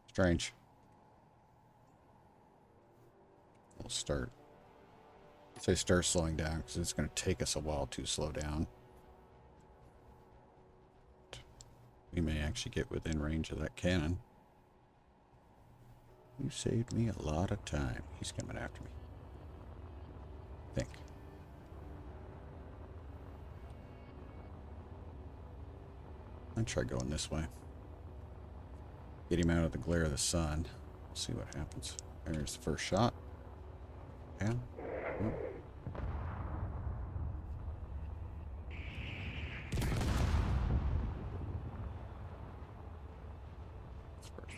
Strange. We'll start. Say start slowing down because it's going to take us a while to slow down. We may actually get within range of that cannon. You saved me a lot of time. He's coming after me. I think. I'll try going this way. Get him out of the glare of the sun. We'll see what happens. There's the first shot. Yeah. Oh.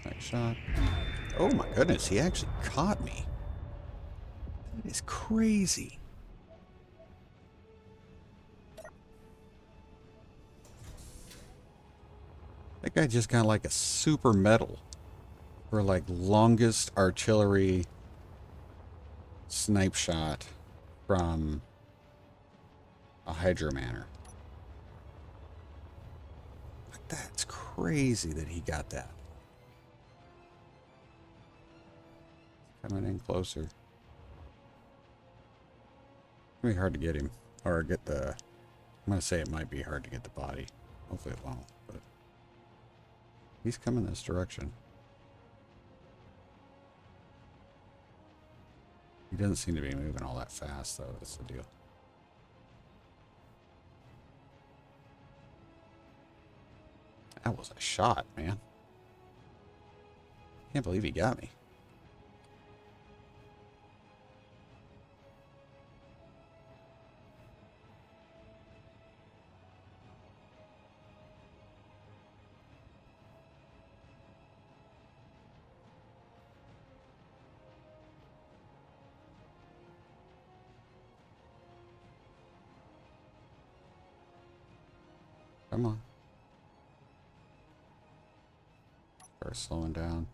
First shot. Oh my goodness, he actually caught me. That is crazy. That That guy just got like a super medal for like longest artillery snipe shot from a hydromanor. Like, that's crazy that he got that. Coming in closer. It's gonna be hard to get him. Or get the... I'm gonna say it might be hard to get the body. Hopefully it won't, but... He's coming this direction. He doesn't seem to be moving all that fast, though. That's the deal. That was a shot, man. Can't believe he got me. Come on. Start slowing down.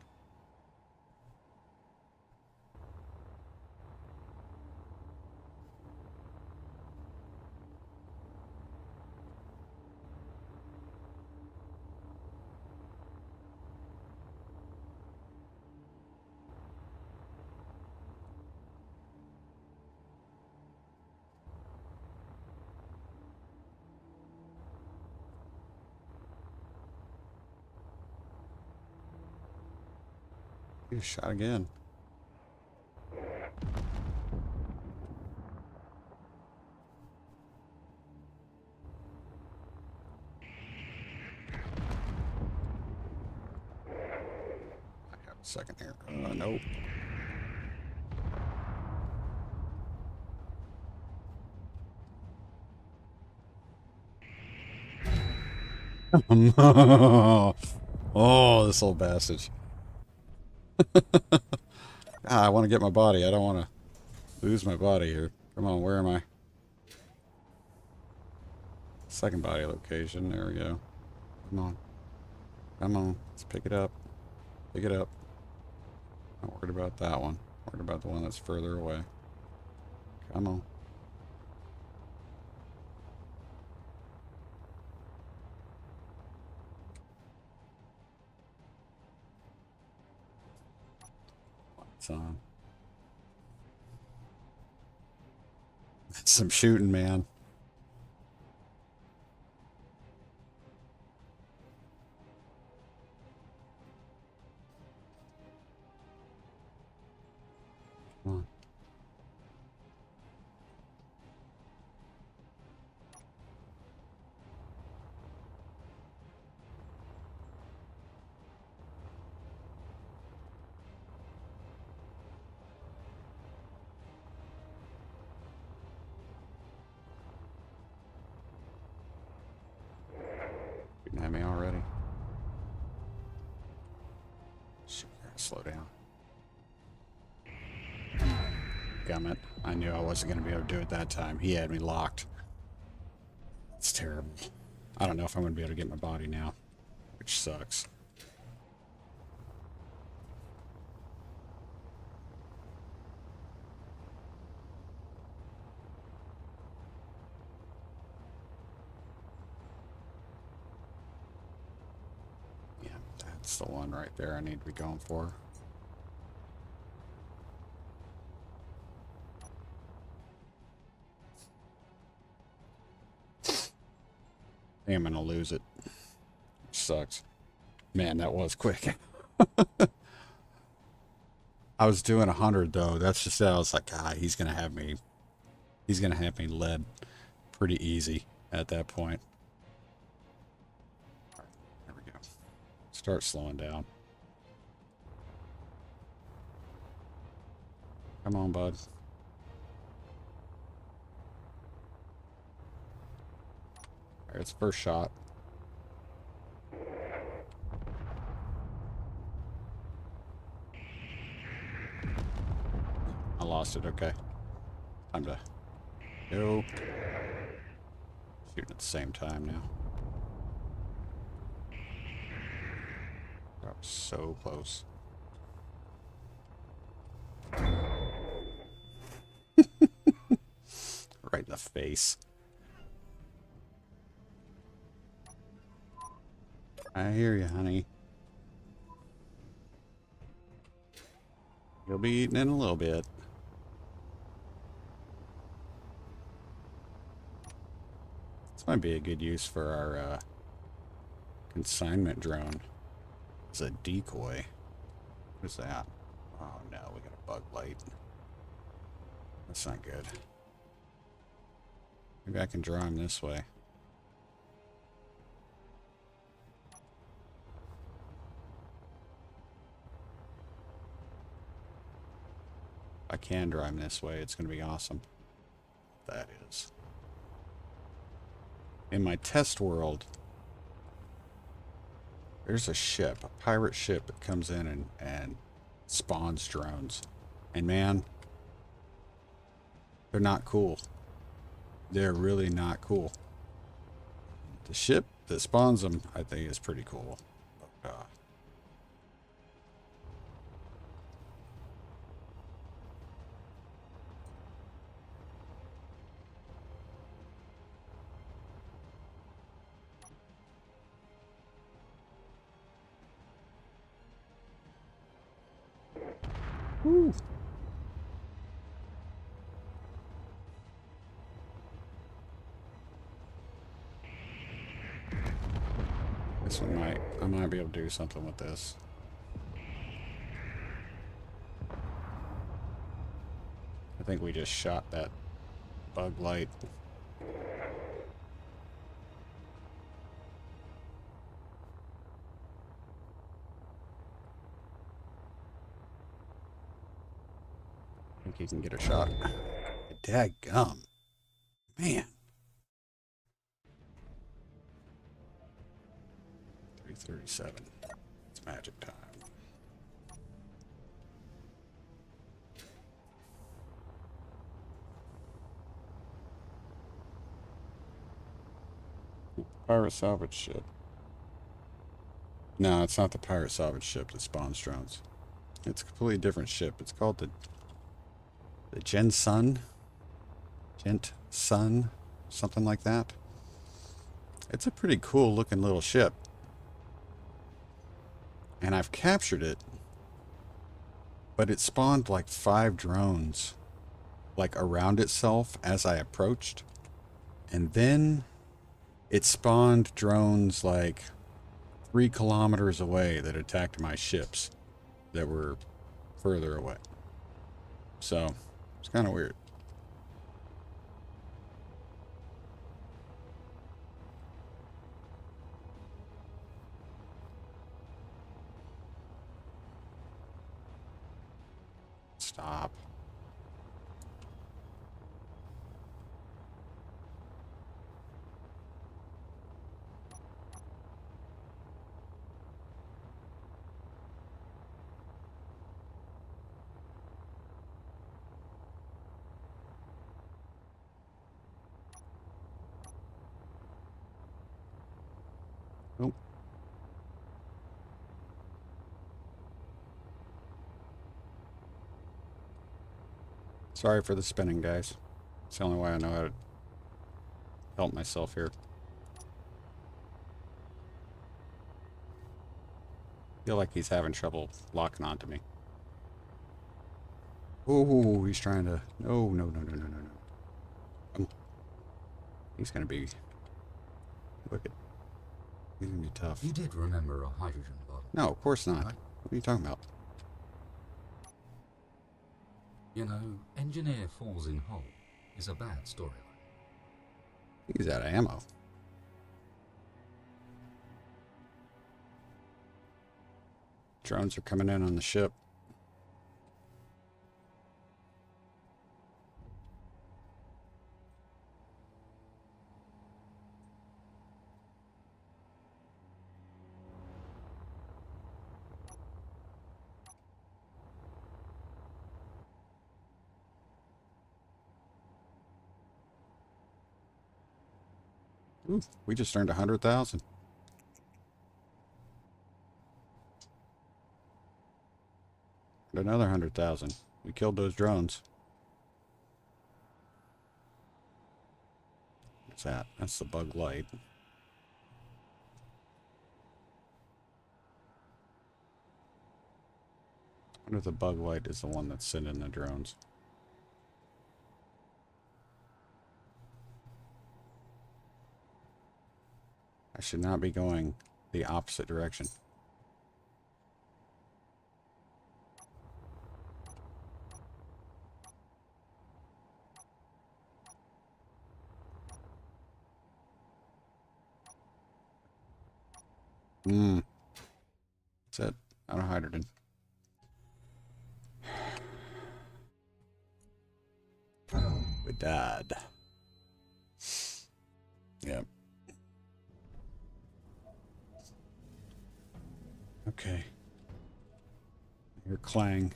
He was shot again. I have a second here. Nope. Oh, this little bastard. I want to get my body. I don't want to lose my body here. Come on, where am I? Second body location. There we go. Come on. Come on. Let's pick it up. Pick it up. Not worried about that one. Worried about the one that's further away. Come on. Lights on. That's some shooting, man. Come on. Shooting at me already. Shit, gotta slow down. Gummit. I knew I wasn't going to be able to do it that time. He had me locked. It's terrible. I don't know if I'm going to be able to get my body now, which sucks. Yeah, that's the one right there I need to be going for. I think I'm gonna lose it. Which sucks. Man, that was quick. I was doing 100 though. That's just that I was like, ah, he's gonna have me led pretty easy at that point. All right, there we go. Start slowing down. Come on, bud. Alright, it's first shot. I lost it, okay. Time to go. Shooting at the same time now. Got so close. Right in the face. I hear you, honey. You'll be eating in a little bit. This might be a good use for our consignment drone. It's a decoy. What is that? Oh no, we got a bug light. That's not good. Maybe I can draw him this way. If I can draw him this way, it's going to be awesome. That is. In my test world, there's a ship, a pirate ship that comes in and spawns drones. And man, they're not cool. They're really not cool. The ship that spawns them, I think, is pretty cool. Woo. This one I might be able to do something with this. I think we just shot that bug light. I think he can get a shot. Dadgum. Man. 3:37. It's magic time. Pirate salvage ship. No, it's not the pirate salvage ship that spawns drones. It's a completely different ship. It's called the Gent Sun, something like that. It's a pretty cool looking little ship. And I've captured it, but it spawned like 5 drones, like around itself as I approached. And then it spawned drones like 3 kilometers away that attacked my ships that were further away. So, it's kind of weird. Stop. Nope. Sorry for the spinning, guys. It's the only way I know how to help myself here. Feel like he's having trouble locking onto me. Oh, he's trying to... No. He's going to be... Look at... He's going to be tough.
You did remember a hydrogen bottle?
No, of course not. What are you talking about?
You know, engineer falls in hole is a bad storyline.
He's out of ammo. Drones are coming in on the ship. Ooh, we just earned 100,000. Another 100,000. We killed those drones. What's that? That's the bug light. I wonder if the bug light is the one that's sending the drones. I should not be going the opposite direction. That's it. Out of hydrogen. We died. Yep. Okay. Your clang.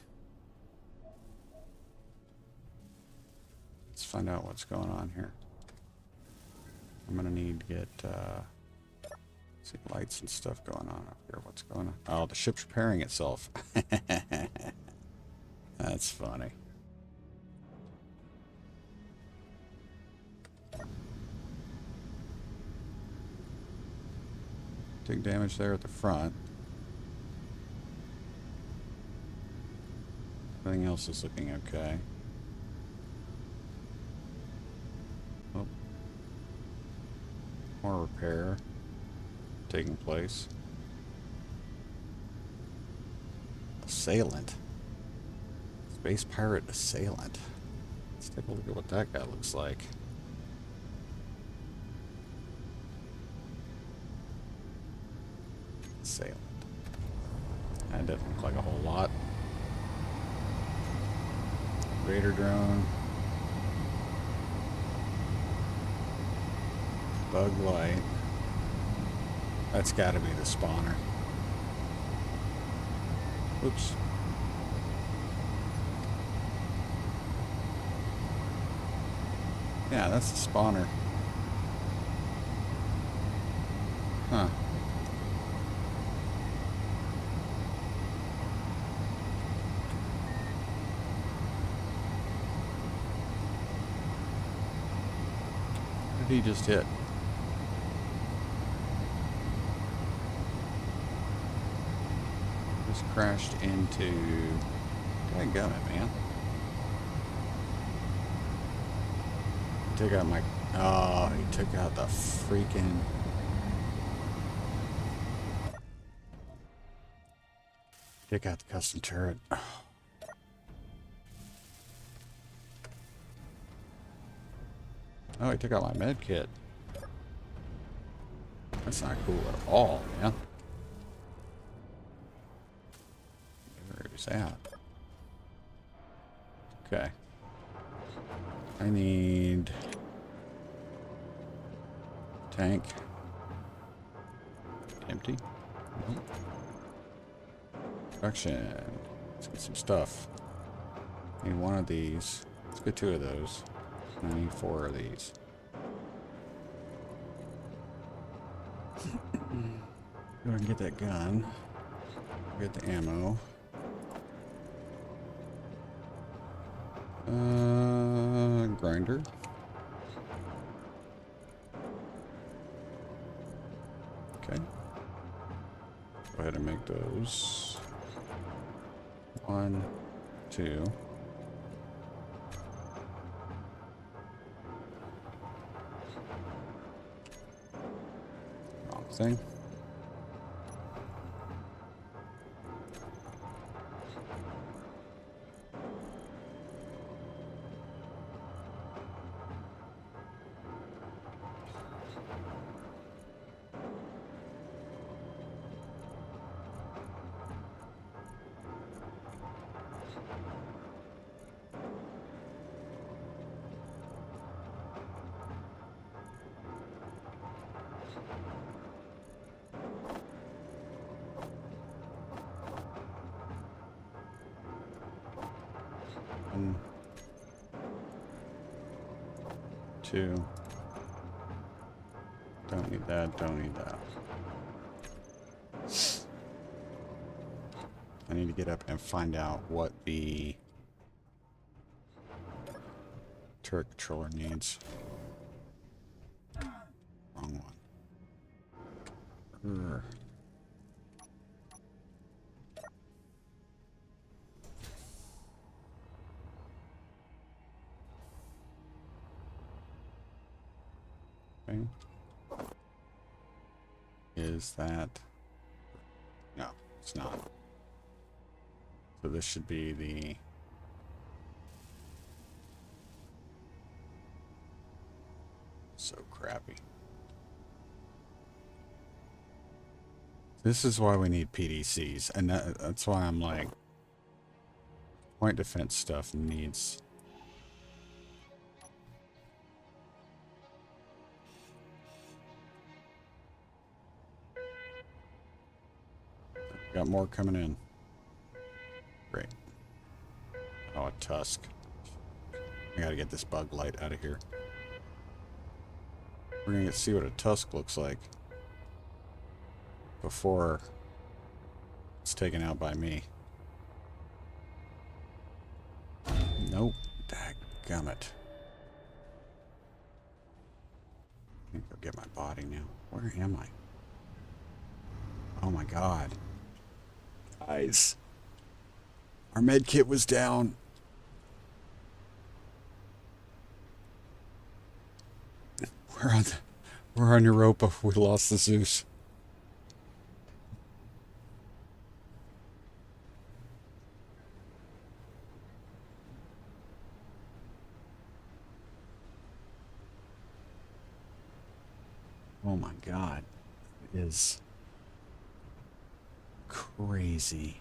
Let's find out what's going on here. I'm gonna need to get see lights and stuff going on up here. What's going on? Oh, the ship's repairing itself. That's funny. Take damage there at the front. Everything else is looking okay. Oh. More repair taking place. Assailant. Space pirate assailant. Let's take a look at what that guy looks like. Assailant. That doesn't look like a whole lot. Raider drone. Bug light. That's got to be the spawner. Oops. Yeah, that's the spawner. Huh. What did he just hit? Just crashed into... Dadgummit, man. Took out my... Oh, he took out the freaking... Took out the custom turret. Oh, he took out my med kit. That's not cool at all, man. Where is that? Okay. I need... tank. Empty. Nope. Production. Let's get some stuff. Need one of these. Let's get two of those. I need 4 of these. Go ahead and get that gun. Get the ammo. Grinder. Okay. Go ahead and make those. 1, 2. Wrong thing. One, 2. Don't need that, don't need that. I need to get up and find out what the turret controller needs. Wrong one. Okay. Is that... No, it's not. So this should be the... So crappy. This is why we need PDCs, and that's why I'm like, point defense stuff needs... Got more coming in. Great. Oh, a tusk. I gotta get this bug light out of here. We're gonna see what a tusk looks like before it's taken out by me. Nope. Dadgummit. I need to go get my body now. Where am I? Oh my god. Guys. Our med kit was down. We're on Europa. We lost the Zeus. Oh my god. It is crazy.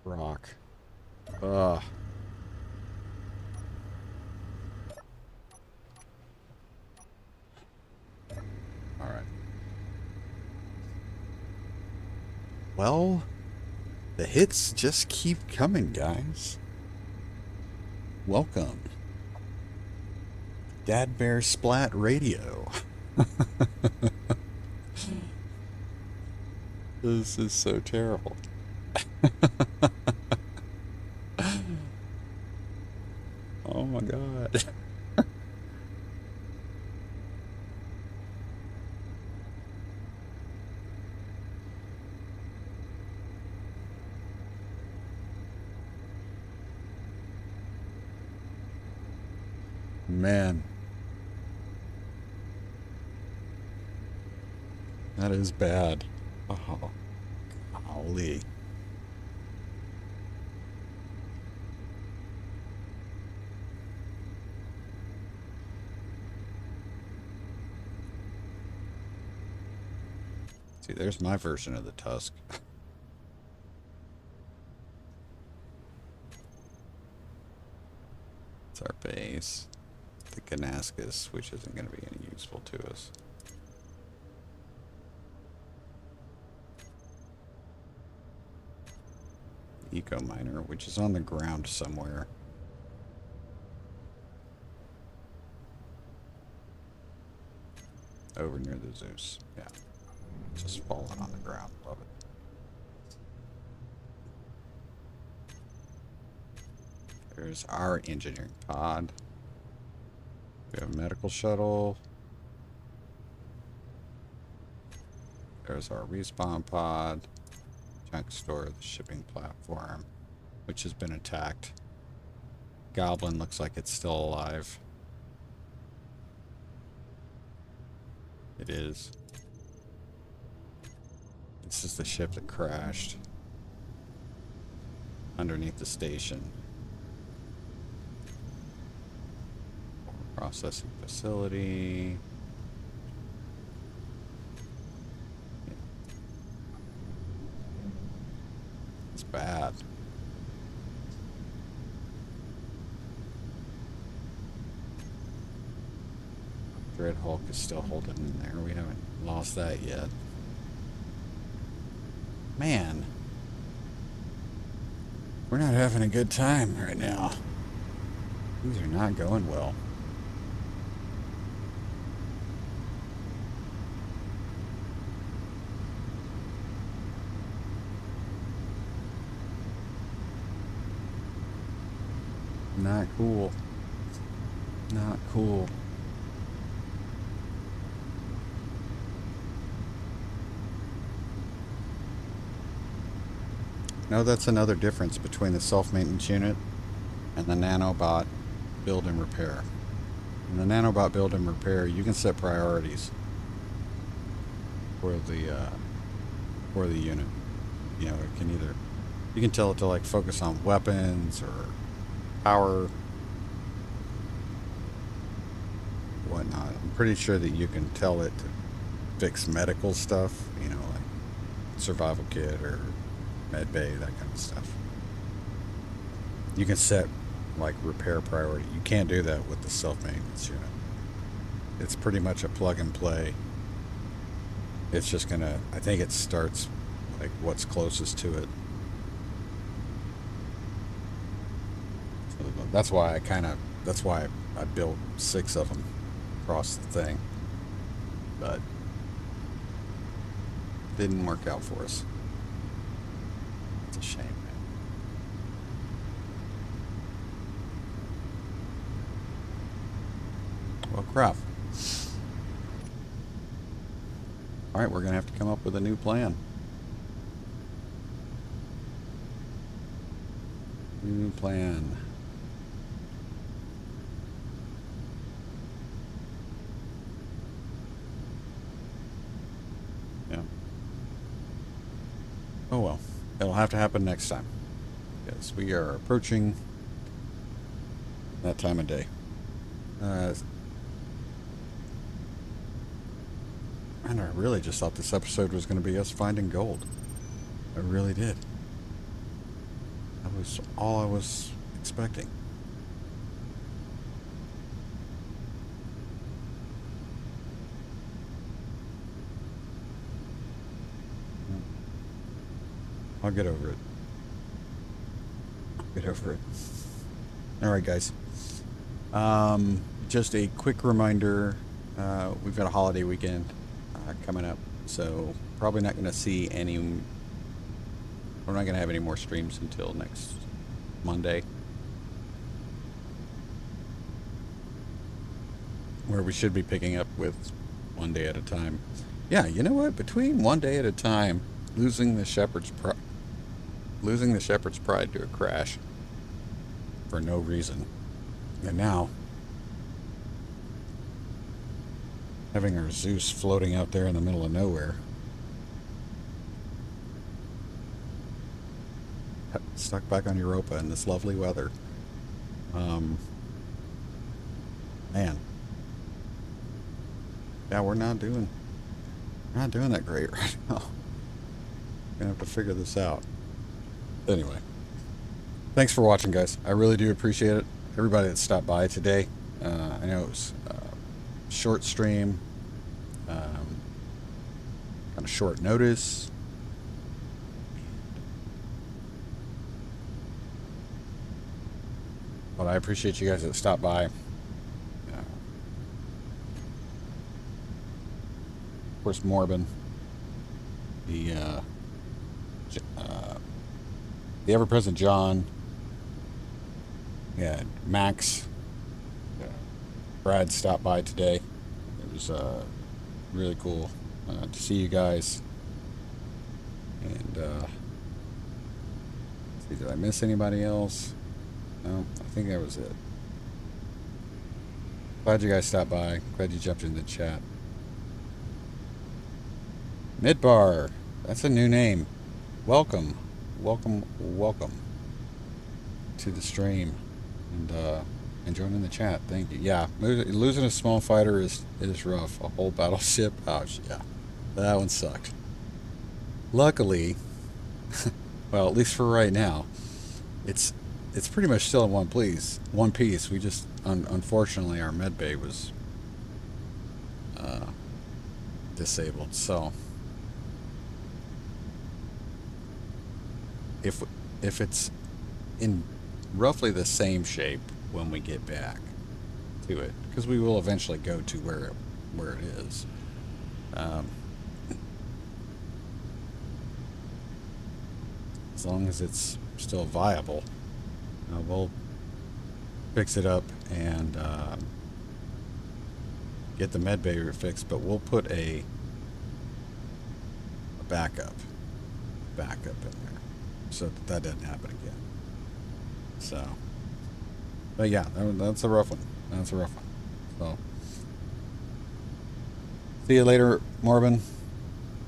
Rock. Ugh. Alright. Well, the hits just keep coming, guys. Welcome. Dad Bear Splat Radio. This is so terrible. Oh my god. Man. That is bad. Oh, golly. See, there's my version of the tusk. It's our base. The Ganascus, which isn't going to be any useful to us. Eco Miner, which is on the ground somewhere. Over near the Zeus. Yeah. Just falling on the ground. Love it. There's our engineering pod. We have a medical shuttle. There's our respawn pod. Junk store, the shipping platform, which has been attacked. Goblin looks like it's still alive. It is. This is the ship that crashed underneath the station. Processing facility. It's bad. Dread Hulk is still holding in there. We haven't lost that yet. Man. We're not having a good time right now. These are not going well. Not cool. Not cool. No, that's another difference between the self-maintenance unit and the nanobot build and repair. In the nanobot build and repair, you can set priorities for the unit. You know, it can either, you can tell it to like focus on weapons or power, whatnot. I'm pretty sure that you can tell it to fix medical stuff, you know, like survival kit or med bay, that kind of stuff. You can set like repair priority. You can't do that with the self-maintenance unit. It's pretty much a plug and play. It's just gonna, I think it starts like what's closest to it. So that's why I built 6 of them across the thing. But didn't work out for us. It's a shame, man. Well, crap. All right, we're going to have to come up with a new plan. New plan. Yeah. Oh well. It'll have to happen next time. Because we are approaching that time of day. And I really just thought this episode was going to be us finding gold. I really did. That was all I was expecting. I'll get over it. Get over it. All right, guys. Just a quick reminder. We've got a holiday weekend coming up, so probably not going to see any. We're not going to have any more streams until next Monday, where we should be picking up with one day at a time. Yeah, you know what? Between one day at a time, losing the shepherd's pride to a crash for no reason, and now having our Zeus floating out there in the middle of nowhere, stuck back on Europa in this lovely weather. Man, yeah, we're not doing that great right now. Gonna have to figure this out. Anyway, thanks for watching, guys. I really do appreciate it. Everybody that stopped by today. I know it was short stream, kind of short notice. But I appreciate you guys that stopped by. Of course, Morbin, the ever-present John, yeah, Max, Brad stopped by today. It was really cool to see you guys. And see, did I miss anybody else? No, I think that was it. Glad you guys stopped by. Glad you jumped in the chat. Midbar, that's a new name. Welcome to the stream, and joining the chat. Thank you. Yeah, losing a small fighter is rough. A whole battleship, ouch. Yeah, that one sucked. Luckily, well, at least for right now, it's pretty much still in one piece. We just unfortunately our med bay was disabled. So if it's in roughly the same shape when we get back to it, because we will eventually go to where it is. As long as it's still viable, we'll fix it up and get the med bay fixed, but we'll put a backup in there so that doesn't happen again. So, but yeah, that's a rough one. So, see you later, Morbin.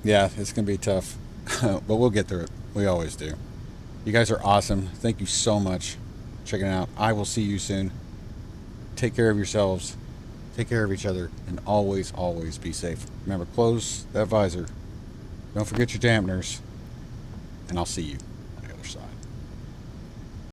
Yeah, it's gonna be tough, but we'll get through it. We always do. You guys are awesome. Thank you so much for checking it out. I will see you soon. Take care of yourselves. Take care of each other, and always, always be safe. Remember, close that visor. Don't forget your dampeners, and I'll see you.